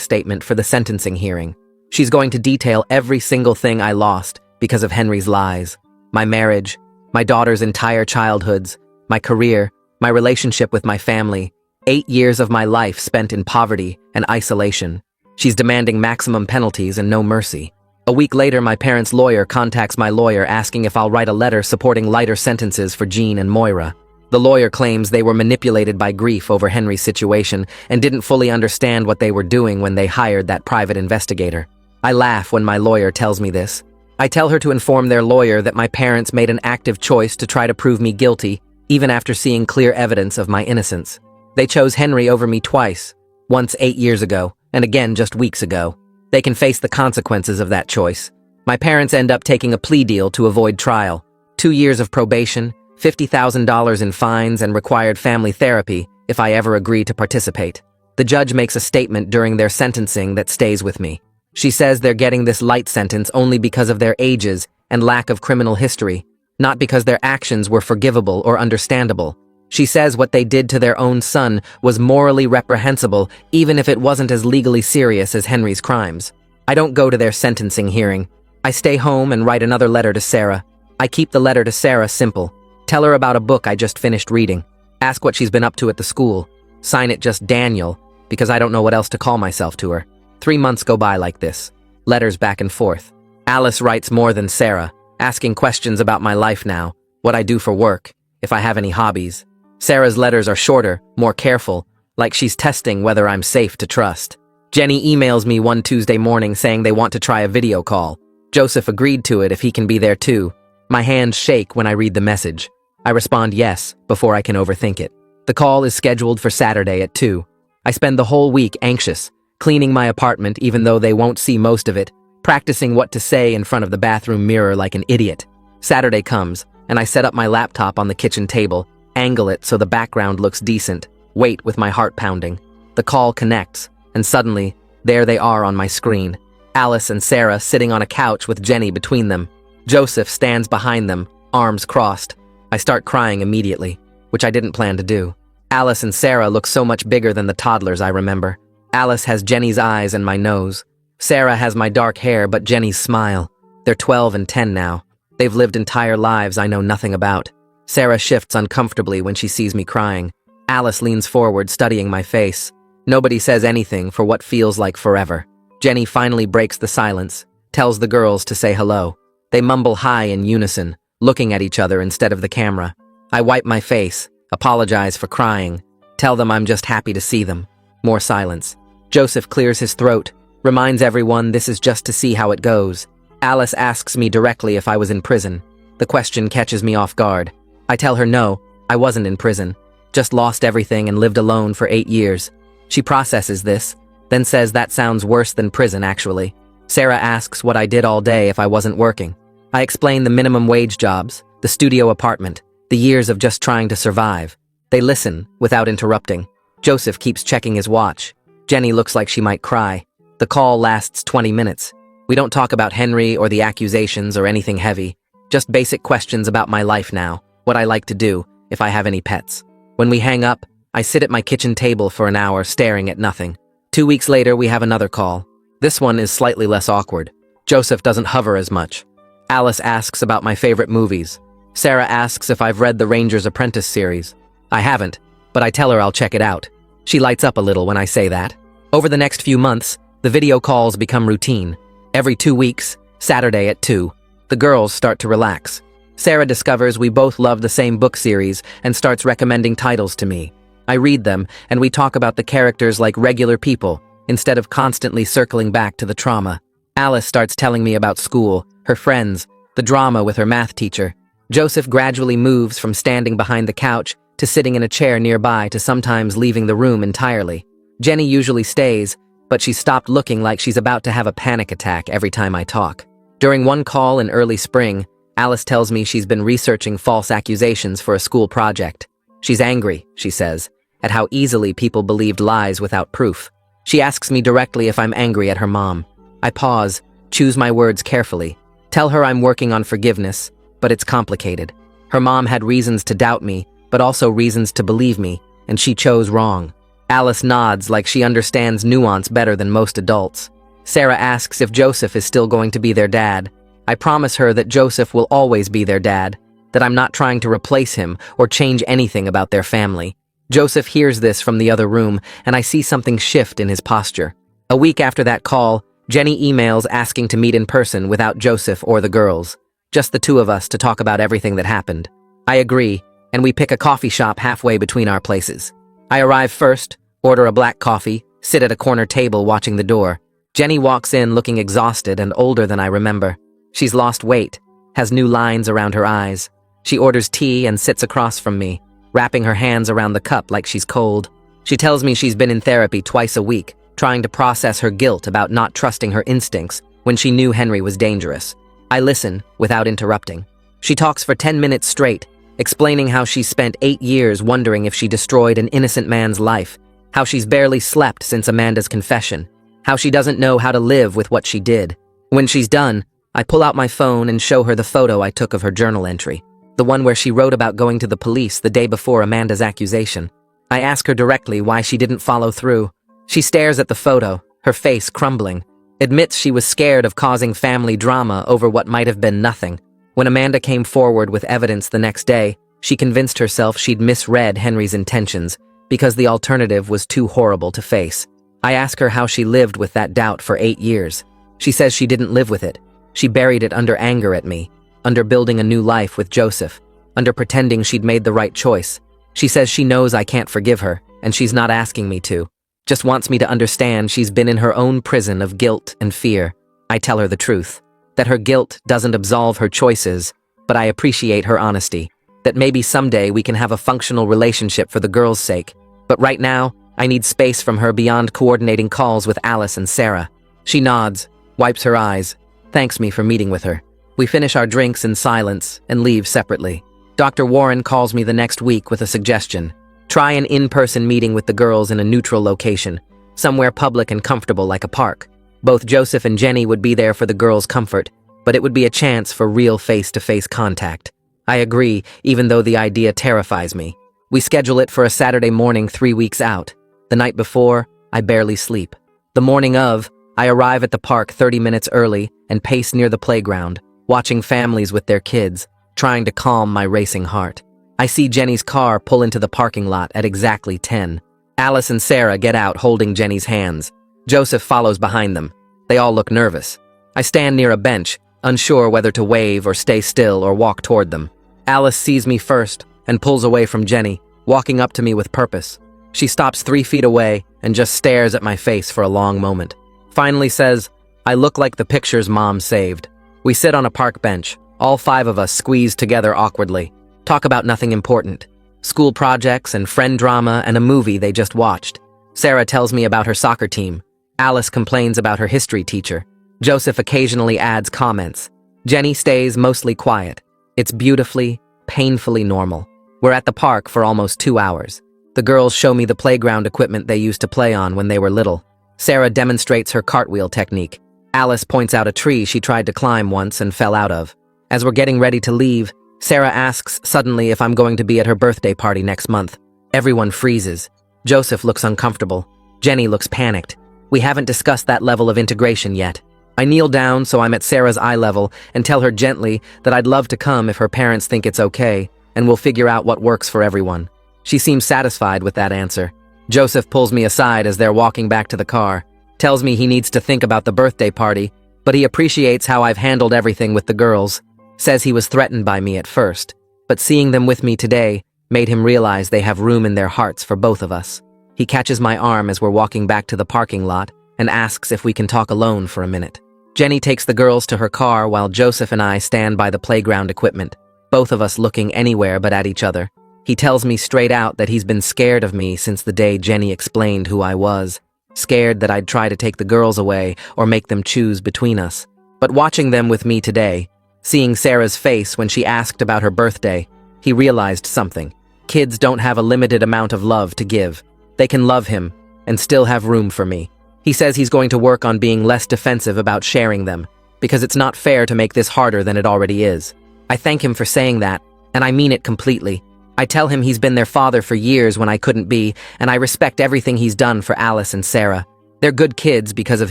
S1: statement for the sentencing hearing. She's going to detail every single thing I lost because of Henry's lies. My marriage, my daughter's entire childhoods, my career, my relationship with my family, 8 years of my life spent in poverty and isolation. She's demanding maximum penalties and no mercy. A week later, my parents' lawyer contacts my lawyer asking if I'll write a letter supporting lighter sentences for Jean and Moira. The lawyer claims they were manipulated by grief over Henry's situation and didn't fully understand what they were doing when they hired that private investigator. I laugh when my lawyer tells me this. I tell her to inform their lawyer that my parents made an active choice to try to prove me guilty, even after seeing clear evidence of my innocence. They chose Henry over me twice, once 8 years ago, and again just weeks ago. They can face the consequences of that choice. My parents end up taking a plea deal to avoid trial. 2 years of probation, $50,000 in fines, and required family therapy if I ever agree to participate. The judge makes a statement during their sentencing that stays with me. She says they're getting this light sentence only because of their ages and lack of criminal history, not because their actions were forgivable or understandable. She says what they did to their own son was morally reprehensible, even if it wasn't as legally serious as Henry's crimes. I don't go to their sentencing hearing. I stay home and write another letter to Sarah. I keep the letter to Sarah simple. Tell her about a book I just finished reading. Ask what she's been up to at the school. Sign it just Daniel, because I don't know what else to call myself to her. 3 months go by like this. Letters back and forth. Alice writes more than Sarah, asking questions about my life now, what I do for work, if I have any hobbies. Sarah's letters are shorter, more careful, like she's testing whether I'm safe to trust. Jenny emails me one Tuesday morning saying they want to try a video call. Joseph agreed to it if he can be there too. My hands shake when I read the message. I respond yes, before I can overthink it. The call is scheduled for Saturday at 2. I spend the whole week anxious, cleaning my apartment even though they won't see most of it, practicing what to say in front of the bathroom mirror like an idiot. Saturday comes, and I set up my laptop on the kitchen table, angle it so the background looks decent, wait with my heart pounding. The call connects, and suddenly, there they are on my screen. Alice and Sarah sitting on a couch with Jenny between them. Joseph stands behind them, arms crossed. I start crying immediately, which I didn't plan to do. Alice and Sarah look so much bigger than the toddlers I remember. Alice has Jenny's eyes and my nose. Sarah has my dark hair but Jenny's smile. They're 12 and 10 now. They've lived entire lives I know nothing about. Sarah shifts uncomfortably when she sees me crying. Alice leans forward, studying my face. Nobody says anything for what feels like forever. Jenny finally breaks the silence, tells the girls to say hello. They mumble hi in unison, looking at each other instead of the camera. I wipe my face, apologize for crying, tell them I'm just happy to see them. More silence. Joseph clears his throat, reminds everyone this is just to see how it goes. Alice asks me directly if I was in prison. The question catches me off guard. I tell her no, I wasn't in prison, just lost everything and lived alone for 8 years. She processes this, then says that sounds worse than prison actually. Sarah asks what I did all day if I wasn't working. I explain the minimum wage jobs, the studio apartment, the years of just trying to survive. They listen, without interrupting. Joseph keeps checking his watch. Jenny looks like she might cry. The call lasts 20 minutes. We don't talk about Henry or the accusations or anything heavy. Just basic questions about my life now, what I like to do, if I have any pets. When we hang up, I sit at my kitchen table for an hour staring at nothing. 2 weeks later, we have another call. This one is slightly less awkward. Joseph doesn't hover as much. Alice asks about my favorite movies. Sarah asks if I've read the Ranger's Apprentice series. I haven't, but I tell her I'll check it out. She lights up a little when I say that. Over the next few months, the video calls become routine. Every 2 weeks, Saturday at 2, the girls start to relax. Sarah discovers we both love the same book series and starts recommending titles to me. I read them, and we talk about the characters like regular people, instead of constantly circling back to the trauma. Alice starts telling me about school, her friends, the drama with her math teacher. Joseph gradually moves from standing behind the couch to sitting in a chair nearby to sometimes leaving the room entirely. Jenny usually stays, but she's stopped looking like she's about to have a panic attack every time I talk. During one call in early spring, Alice tells me she's been researching false accusations for a school project. She's angry, she says, at how easily people believed lies without proof. She asks me directly if I'm angry at her mom. I pause, choose my words carefully, tell her I'm working on forgiveness, but it's complicated. Her mom had reasons to doubt me, but also reasons to believe me, and she chose wrong. Alice nods like she understands nuance better than most adults. Sarah asks if Joseph is still going to be their dad. I promise her that Joseph will always be their dad, that I'm not trying to replace him or change anything about their family. Joseph hears this from the other room, and I see something shift in his posture. A week after that call, Jenny emails asking to meet in person without Joseph or the girls. Just the two of us to talk about everything that happened. I agree, and we pick a coffee shop halfway between our places. I arrive first, order a black coffee, sit at a corner table watching the door. Jenny walks in looking exhausted and older than I remember. She's lost weight, has new lines around her eyes. She orders tea and sits across from me, wrapping her hands around the cup like she's cold. She tells me she's been in therapy twice a week, trying to process her guilt about not trusting her instincts when she knew Henry was dangerous. I listen without interrupting. She talks for 10 minutes straight, explaining how she's spent 8 years wondering if she destroyed an innocent man's life, how she's barely slept since Amanda's confession, how she doesn't know how to live with what she did. When she's done, I pull out my phone and show her the photo I took of her journal entry, the one where she wrote about going to the police the day before Amanda's accusation. I ask her directly why she didn't follow through. She stares at the photo, her face crumbling, admits she was scared of causing family drama over what might have been nothing. When Amanda came forward with evidence the next day, she convinced herself she'd misread Henry's intentions, because the alternative was too horrible to face. I ask her how she lived with that doubt for 8 years. She says she didn't live with it. She buried it under anger at me, under building a new life with Joseph, under pretending she'd made the right choice. She says she knows I can't forgive her, and she's not asking me to. Just wants me to understand she's been in her own prison of guilt and fear. I tell her the truth, that her guilt doesn't absolve her choices, but I appreciate her honesty, that maybe someday we can have a functional relationship for the girls' sake. But right now, I need space from her beyond coordinating calls with Alice and Sarah. She nods, wipes her eyes, thanks me for meeting with her. We finish our drinks in silence and leave separately. Dr. Warren calls me the next week with a suggestion. Try an in-person meeting with the girls in a neutral location, somewhere public and comfortable like a park. Both Joseph and Jenny would be there for the girls' comfort, but it would be a chance for real face-to-face contact. I agree, even though the idea terrifies me. We schedule it for a Saturday morning 3 weeks out. The night before, I barely sleep. The morning of, I arrive at the park 30 minutes early and pace near the playground, watching families with their kids, trying to calm my racing heart. I see Jenny's car pull into the parking lot at exactly 10. Alice and Sarah get out holding Jenny's hands. Joseph follows behind them. They all look nervous. I stand near a bench, unsure whether to wave or stay still or walk toward them. Alice sees me first and pulls away from Jenny, walking up to me with purpose. She stops 3 feet away and just stares at my face for a long moment. Finally says, "I look like the pictures Mom saved." We sit on a park bench, all 5 of us squeezed together awkwardly. Talk about nothing important. School projects and friend drama and a movie they just watched. Sarah tells me about her soccer team. Alice complains about her history teacher. Joseph occasionally adds comments. Jenny stays mostly quiet. It's beautifully, painfully normal. We're at the park for almost 2 hours. The girls show me the playground equipment they used to play on when they were little. Sarah demonstrates her cartwheel technique. Alice points out a tree she tried to climb once and fell out of. As we're getting ready to leave, Sarah asks suddenly if I'm going to be at her birthday party next month. Everyone freezes. Joseph looks uncomfortable. Jenny looks panicked. We haven't discussed that level of integration yet. I kneel down so I'm at Sarah's eye level and tell her gently that I'd love to come if her parents think it's okay, and we'll figure out what works for everyone. She seems satisfied with that answer. Joseph pulls me aside as they're walking back to the car, tells me he needs to think about the birthday party, but he appreciates how I've handled everything with the girls. Says he was threatened by me at first, but seeing them with me today made him realize they have room in their hearts for both of us. He catches my arm as we're walking back to the parking lot and asks if we can talk alone for a minute. Jenny takes the girls to her car while Joseph and I stand by the playground equipment, both of us looking anywhere but at each other. He tells me straight out that he's been scared of me since the day Jenny explained who I was, scared that I'd try to take the girls away or make them choose between us. But watching them with me today, seeing Sarah's face when she asked about her birthday, he realized something. Kids don't have a limited amount of love to give. They can love him and still have room for me. He says he's going to work on being less defensive about sharing them, because it's not fair to make this harder than it already is. I thank him for saying that, and I mean it completely. I tell him he's been their father for years when I couldn't be, and I respect everything he's done for Alice and Sarah. They're good kids because of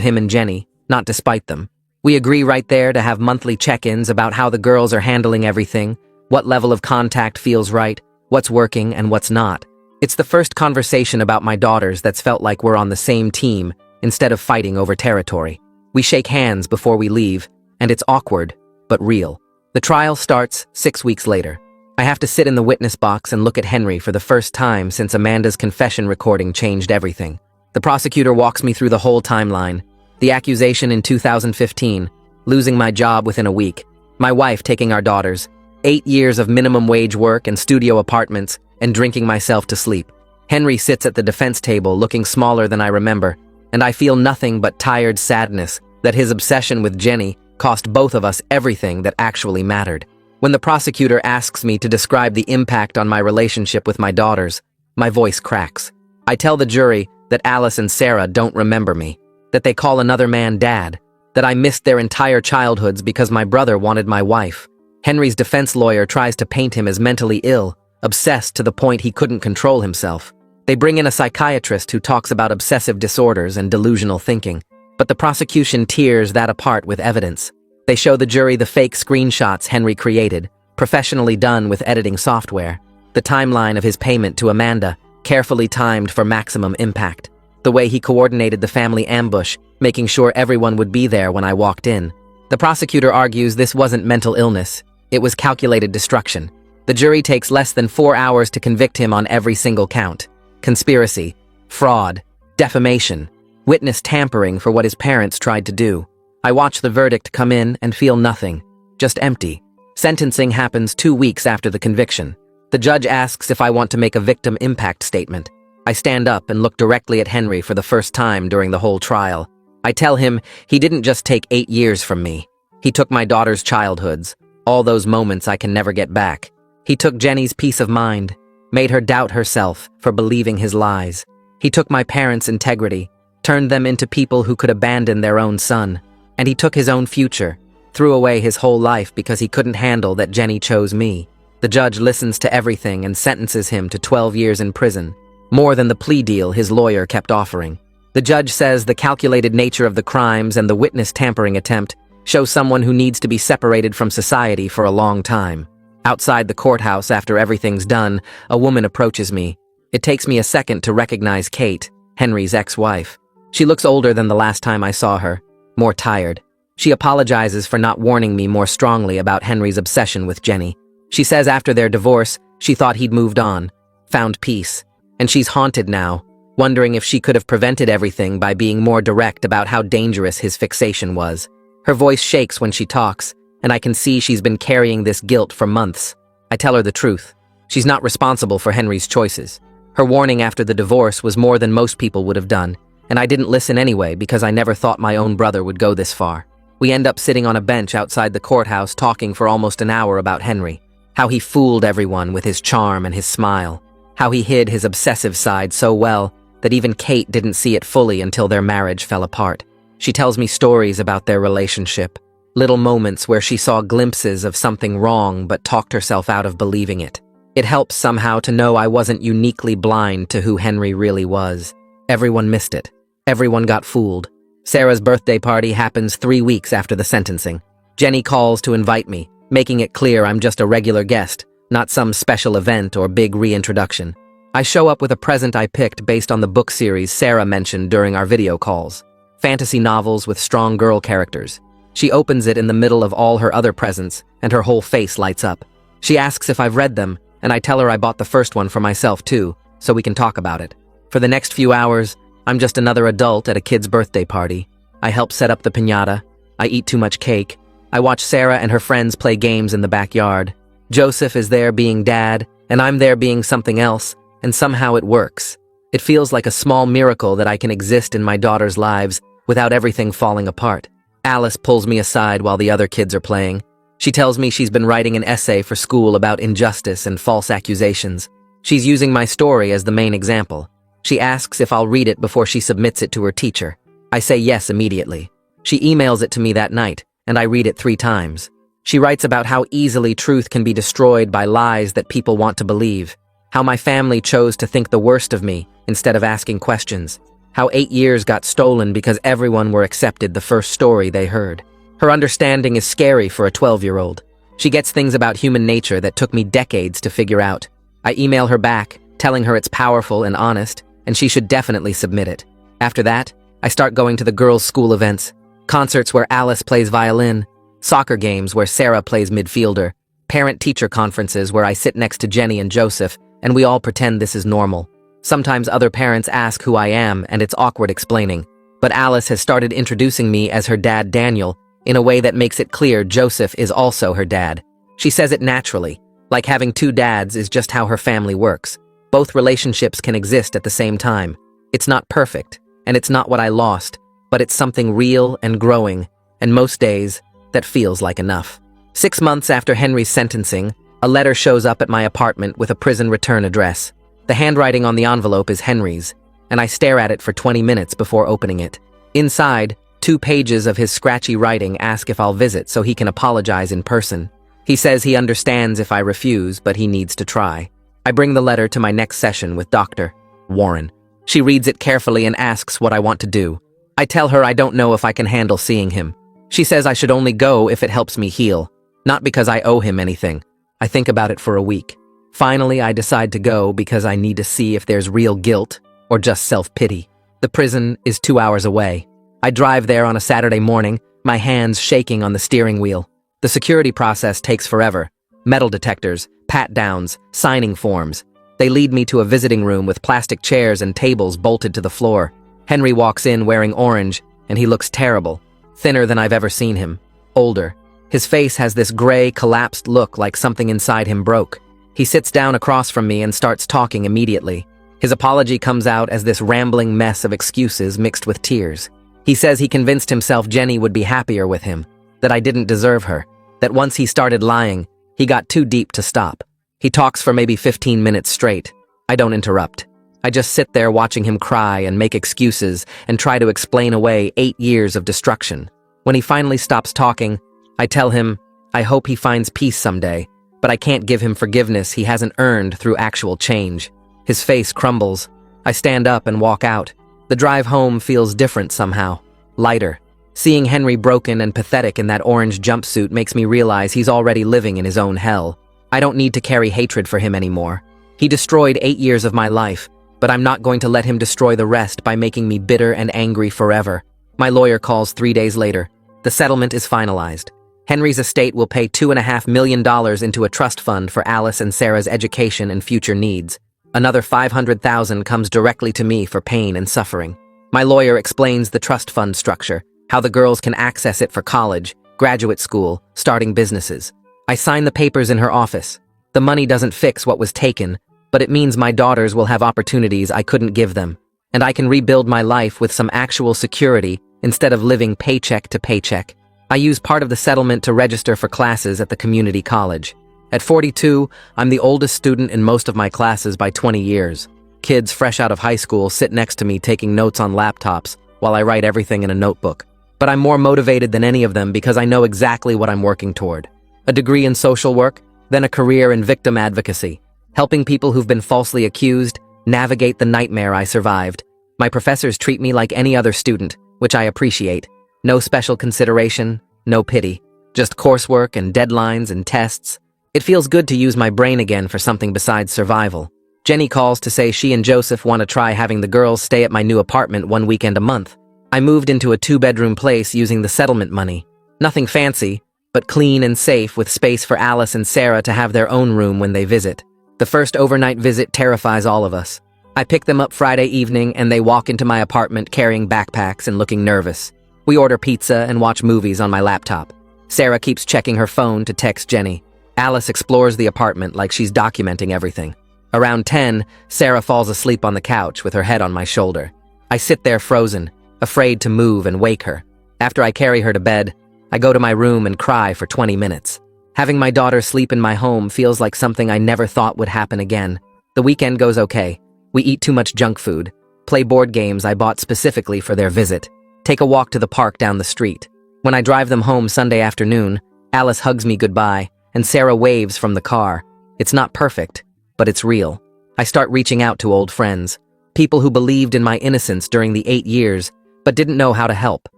S1: him and Jenny, not despite them. We agree right there to have monthly check-ins about how the girls are handling everything, what level of contact feels right, what's working and what's not. It's the first conversation about my daughters that's felt like we're on the same team instead of fighting over territory. We shake hands before we leave, and it's awkward, but real. The trial starts 6 weeks later. I have to sit in the witness box and look at Henry for the first time since Amanda's confession recording changed everything. The prosecutor walks me through the whole timeline. The accusation in 2015, losing my job within a week, my wife taking our daughters, 8 years of minimum wage work and studio apartments, and drinking myself to sleep. Henry sits at the defense table looking smaller than I remember, and I feel nothing but tired sadness that his obsession with Jenny cost both of us everything that actually mattered. When the prosecutor asks me to describe the impact on my relationship with my daughters, my voice cracks. I tell the jury that Alice and Sarah don't remember me, that they call another man dad, that I missed their entire childhoods because my brother wanted my wife. Henry's defense lawyer tries to paint him as mentally ill, obsessed to the point he couldn't control himself. They bring in a psychiatrist who talks about obsessive disorders and delusional thinking, but the prosecution tears that apart with evidence. They show the jury the fake screenshots Henry created, professionally done with editing software, the timeline of his payment to Amanda, carefully timed for maximum impact. The way he coordinated the family ambush, making sure everyone would be there when I walked in. The prosecutor argues this wasn't mental illness, it was calculated destruction. The jury takes less than 4 hours to convict him on every single count. Conspiracy, fraud, defamation, witness tampering for what his parents tried to do. I watch the verdict come in and feel nothing, just empty. Sentencing happens 2 weeks after the conviction. The judge asks if I want to make a victim impact statement. I stand up and look directly at Henry for the first time during the whole trial. I tell him he didn't just take 8 years from me. He took my daughter's childhoods, all those moments I can never get back. He took Jenny's peace of mind, made her doubt herself for believing his lies. He took my parents' integrity, turned them into people who could abandon their own son. And he took his own future, threw away his whole life because he couldn't handle that Jenny chose me. The judge listens to everything and sentences him to 12 years in prison, more than the plea deal his lawyer kept offering. The judge says the calculated nature of the crimes and the witness tampering attempt show someone who needs to be separated from society for a long time. Outside the courthouse after everything's done, a woman approaches me. It takes me a second to recognize Kate, Henry's ex-wife. She looks older than the last time I saw her, more tired. She apologizes for not warning me more strongly about Henry's obsession with Jenny. She says after their divorce, she thought he'd moved on, found peace, and she's haunted now, wondering if she could have prevented everything by being more direct about how dangerous his fixation was. Her voice shakes when she talks, and I can see she's been carrying this guilt for months. I tell her the truth. She's not responsible for Henry's choices. Her warning after the divorce was more than most people would have done, and I didn't listen anyway because I never thought my own brother would go this far. We end up sitting on a bench outside the courthouse talking for almost an hour about Henry, how he fooled everyone with his charm and his smile, how he hid his obsessive side so well that even Kate didn't see it fully until their marriage fell apart. She tells me stories about their relationship, little moments where she saw glimpses of something wrong but talked herself out of believing it. It helps somehow to know I wasn't uniquely blind to who Henry really was. Everyone missed it. Everyone got fooled. Sarah's birthday party happens 3 weeks after the sentencing. Jenny calls to invite me, making it clear I'm just a regular guest, not some special event or big reintroduction. I show up with a present I picked based on the book series Sarah mentioned during our video calls. Fantasy novels with strong girl characters. She opens it in the middle of all her other presents, and her whole face lights up. She asks if I've read them, and I tell her I bought the first one for myself too, so we can talk about it. For the next few hours, I'm just another adult at a kid's birthday party. I help set up the piñata. I eat too much cake. I watch Sarah and her friends play games in the backyard. Joseph is there being dad, and I'm there being something else, and somehow it works. It feels like a small miracle that I can exist in my daughter's lives without everything falling apart. Alice pulls me aside while the other kids are playing. She tells me she's been writing an essay for school about injustice and false accusations. She's using my story as the main example. She asks if I'll read it before she submits it to her teacher. I say yes immediately. She emails it to me that night, and I read it 3 times. She writes about how easily truth can be destroyed by lies that people want to believe, how my family chose to think the worst of me instead of asking questions, how 8 years got stolen because everyone were accepted the first story they heard. Her understanding is scary for a 12-year-old. She gets things about human nature that took me decades to figure out. I email her back, telling her it's powerful and honest, and she should definitely submit it. After that, I start going to the girls' school events, concerts where Alice plays violin, soccer games where Sarah plays midfielder, parent-teacher conferences where I sit next to Jenny and Joseph, and we all pretend this is normal. Sometimes other parents ask who I am, and it's awkward explaining. But Alice has started introducing me as her dad Daniel, in a way that makes it clear Joseph is also her dad. She says it naturally, like having 2 dads is just how her family works. Both relationships can exist at the same time. It's not perfect, and it's not what I lost, but it's something real and growing, and most days, that feels like enough. 6 months after Henry's sentencing, a letter shows up at my apartment with a prison return address. The handwriting on the envelope is Henry's, and I stare at it for 20 minutes before opening it. Inside, 2 pages of his scratchy writing ask if I'll visit so he can apologize in person. He says he understands if I refuse, but he needs to try. I bring the letter to my next session with Dr. Warren. She reads it carefully and asks what I want to do. I tell her I don't know if I can handle seeing him. She says I should only go if it helps me heal, not because I owe him anything. I think about it for a week. Finally, I decide to go because I need to see if there's real guilt or just self-pity. The prison is 2 hours away. I drive there on a Saturday morning, my hands shaking on the steering wheel. The security process takes forever. Metal detectors, pat-downs, signing forms. They lead me to a visiting room with plastic chairs and tables bolted to the floor. Henry walks in wearing orange, and he looks terrible. Thinner than I've ever seen him. Older. His face has this gray, collapsed look like something inside him broke. He sits down across from me and starts talking immediately. His apology comes out as this rambling mess of excuses mixed with tears. He says he convinced himself Jenny would be happier with him, that I didn't deserve her, that once he started lying, he got too deep to stop. He talks for maybe 15 minutes straight. I don't interrupt. I just sit there watching him cry and make excuses and try to explain away 8 years of destruction. When he finally stops talking, I tell him I hope he finds peace someday, but I can't give him forgiveness he hasn't earned through actual change. His face crumbles. I stand up and walk out. The drive home feels different somehow, lighter. Seeing Henry broken and pathetic in that orange jumpsuit makes me realize he's already living in his own hell. I don't need to carry hatred for him anymore. He destroyed 8 years of my life, but I'm not going to let him destroy the rest by making me bitter and angry forever. My lawyer calls 3 days later. The settlement is finalized. Henry's estate will pay $2.5 million into a trust fund for Alice and Sarah's education and future needs. Another $500,000 comes directly to me for pain and suffering. My lawyer explains the trust fund structure, how the girls can access it for college, graduate school, starting businesses. I sign the papers in her office. The money doesn't fix what was taken, but it means my daughters will have opportunities I couldn't give them, and I can rebuild my life with some actual security instead of living paycheck to paycheck. I use part of the settlement to register for classes at the community college. At 42, I'm the oldest student in most of my classes by 20 years. Kids fresh out of high school sit next to me taking notes on laptops while I write everything in a notebook. But I'm more motivated than any of them because I know exactly what I'm working toward. A degree in social work, then a career in victim advocacy, helping people who've been falsely accused navigate the nightmare I survived. My professors treat me like any other student, which I appreciate. No special consideration, no pity. Just coursework and deadlines and tests. It feels good to use my brain again for something besides survival. Jenny calls to say she and Joseph want to try having the girls stay at my new apartment 1 weekend a month. I moved into a 2-bedroom place using the settlement money. Nothing fancy, but clean and safe with space for Alice and Sarah to have their own room when they visit. The first overnight visit terrifies all of us. I pick them up Friday evening and they walk into my apartment carrying backpacks and looking nervous. We order pizza and watch movies on my laptop. Sarah keeps checking her phone to text Jenny. Alice explores the apartment like she's documenting everything. Around 10, Sarah falls asleep on the couch with her head on my shoulder. I sit there frozen, afraid to move and wake her. After I carry her to bed, I go to my room and cry for 20 minutes. Having my daughter sleep in my home feels like something I never thought would happen again. The weekend goes okay. We eat too much junk food, play board games I bought specifically for their visit, take a walk to the park down the street. When I drive them home Sunday afternoon, Alice hugs me goodbye, and Sarah waves from the car. It's not perfect, but it's real. I start reaching out to old friends, people who believed in my innocence during the 8 years, but didn't know how to help.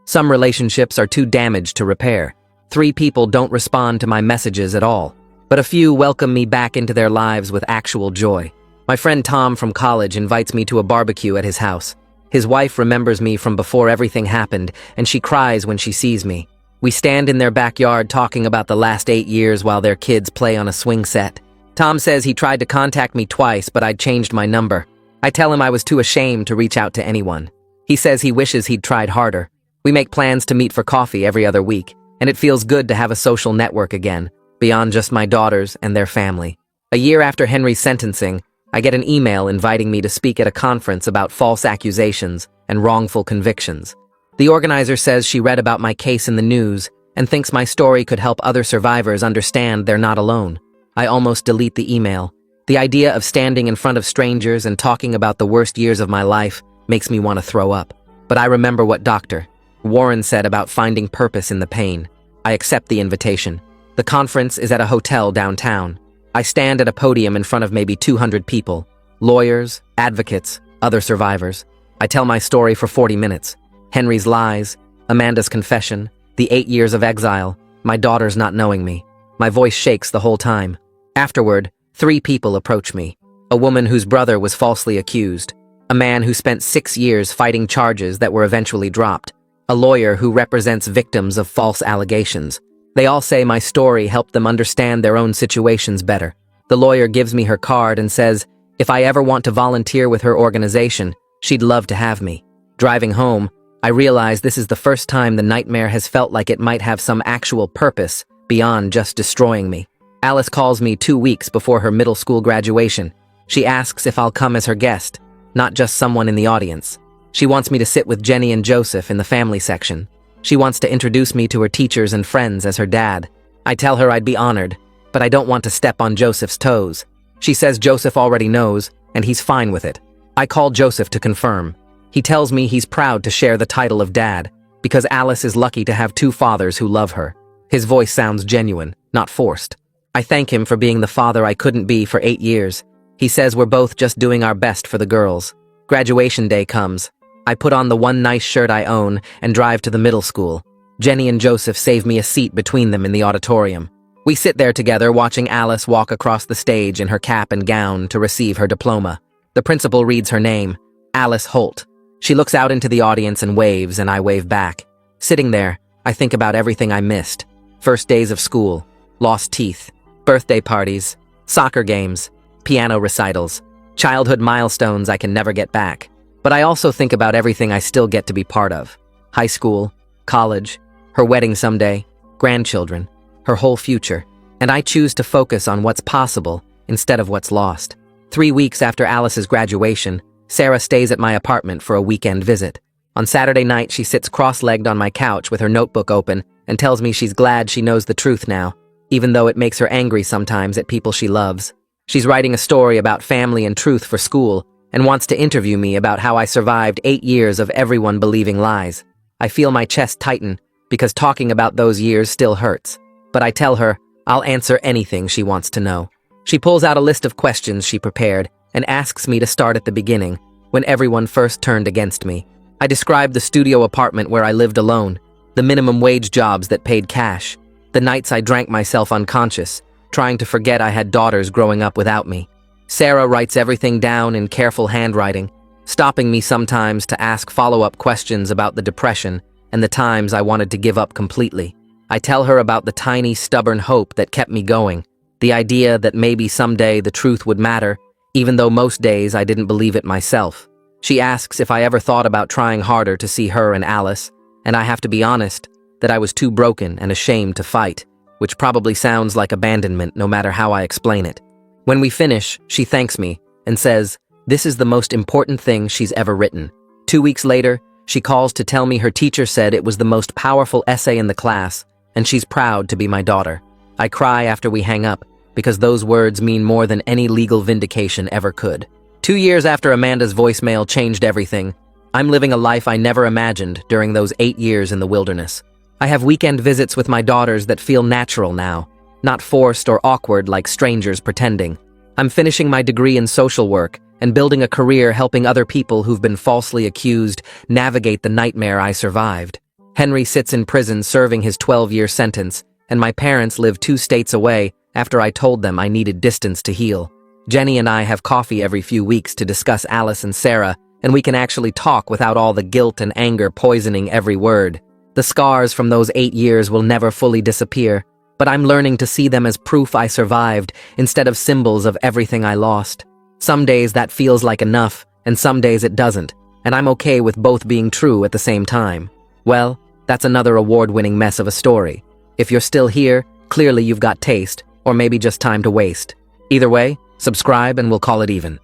S1: Some relationships are too damaged to repair. 3 people don't respond to my messages at all, but a few welcome me back into their lives with actual joy. My friend Tom from college invites me to a barbecue at his house. His wife remembers me from before everything happened, and she cries when she sees me. We stand in their backyard talking about the last 8 years while their kids play on a swing set. Tom says he tried to contact me twice, but I'd changed my number. I tell him I was too ashamed to reach out to anyone. He says he wishes he'd tried harder. We make plans to meet for coffee every other week, and it feels good to have a social network again, beyond just my daughters and their family. A year after Henry's sentencing, I get an email inviting me to speak at a conference about false accusations and wrongful convictions. The organizer says she read about my case in the news and thinks my story could help other survivors understand they're not alone. I almost delete the email. The idea of standing in front of strangers and talking about the worst years of my life makes me want to throw up. But I remember what Dr. Warren said about finding purpose in the pain. I accept the invitation. The conference is at a hotel downtown. I stand at a podium in front of maybe 200 people. Lawyers, advocates, other survivors. I tell my story for 40 minutes. Henry's lies, Amanda's confession, the 8 years of exile, my daughters not knowing me. My voice shakes the whole time. Afterward, 3 people approach me. A woman whose brother was falsely accused. A man who spent 6 years fighting charges that were eventually dropped. A lawyer who represents victims of false allegations. They all say my story helped them understand their own situations better. The lawyer gives me her card and says, if I ever want to volunteer with her organization, she'd love to have me. Driving home, I realize this is the first time the nightmare has felt like it might have some actual purpose beyond just destroying me. Alice calls me 2 weeks before her middle school graduation. She asks if I'll come as her guest, not just someone in the audience. She wants me to sit with Jenny and Joseph in the family section. She wants to introduce me to her teachers and friends as her dad. I tell her I'd be honored, but I don't want to step on Joseph's toes. She says Joseph already knows, and he's fine with it. I call Joseph to confirm. He tells me he's proud to share the title of dad, because Alice is lucky to have 2 fathers who love her. His voice sounds genuine, not forced. I thank him for being the father I couldn't be for 8 years. He says we're both just doing our best for the girls. Graduation day comes. I put on the one nice shirt I own and drive to the middle school. Jenny and Joseph save me a seat between them in the auditorium. We sit there together watching Alice walk across the stage in her cap and gown to receive her diploma. The principal reads her name, Alice Holt. She looks out into the audience and waves, and I wave back. Sitting there, I think about everything I missed. First days of school, lost teeth, birthday parties, soccer games, piano recitals, childhood milestones I can never get back. But I also think about everything I still get to be part of. High school, college, her wedding someday, grandchildren, her whole future. And I choose to focus on what's possible instead of what's lost. 3 weeks after Alice's graduation, Sarah stays at my apartment for a weekend visit. On Saturday night, she sits cross-legged on my couch with her notebook open and tells me she's glad she knows the truth now, even though it makes her angry sometimes at people she loves. She's writing a story about family and truth for school and wants to interview me about how I survived 8 years of everyone believing lies. I feel my chest tighten because talking about those years still hurts. But I tell her I'll answer anything she wants to know. She pulls out a list of questions she prepared and asks me to start at the beginning, when everyone first turned against me. I describe the studio apartment where I lived alone, the minimum wage jobs that paid cash, the nights I drank myself unconscious, trying to forget I had daughters growing up without me. Sarah writes everything down in careful handwriting, stopping me sometimes to ask follow-up questions about the depression and the times I wanted to give up completely. I tell her about the tiny, stubborn hope that kept me going, the idea that maybe someday the truth would matter, even though most days I didn't believe it myself. She asks if I ever thought about trying harder to see her and Alice, and I have to be honest that I was too broken and ashamed to fight, which probably sounds like abandonment no matter how I explain it. When we finish, she thanks me and says, this is the most important thing she's ever written. 2 weeks later, she calls to tell me her teacher said it was the most powerful essay in the class, and she's proud to be my daughter. I cry after we hang up, because those words mean more than any legal vindication ever could. 2 years after Amanda's voicemail changed everything, I'm living a life I never imagined during those 8 years in the wilderness. I have weekend visits with my daughters that feel natural now, not forced or awkward like strangers pretending. I'm finishing my degree in social work and building a career helping other people who've been falsely accused navigate the nightmare I survived. Henry sits in prison serving his 12-year sentence, and my parents live 2 states away after I told them I needed distance to heal. Jenny and I have coffee every few weeks to discuss Alice and Sarah, and we can actually talk without all the guilt and anger poisoning every word. The scars from those 8 years will never fully disappear, but I'm learning to see them as proof I survived instead of symbols of everything I lost. Some days that feels like enough, and some days it doesn't, and I'm okay with both being true at the same time. Well, that's another award-winning mess of a story. If you're still here, clearly you've got taste, or maybe just time to waste. Either way, subscribe and we'll call it even.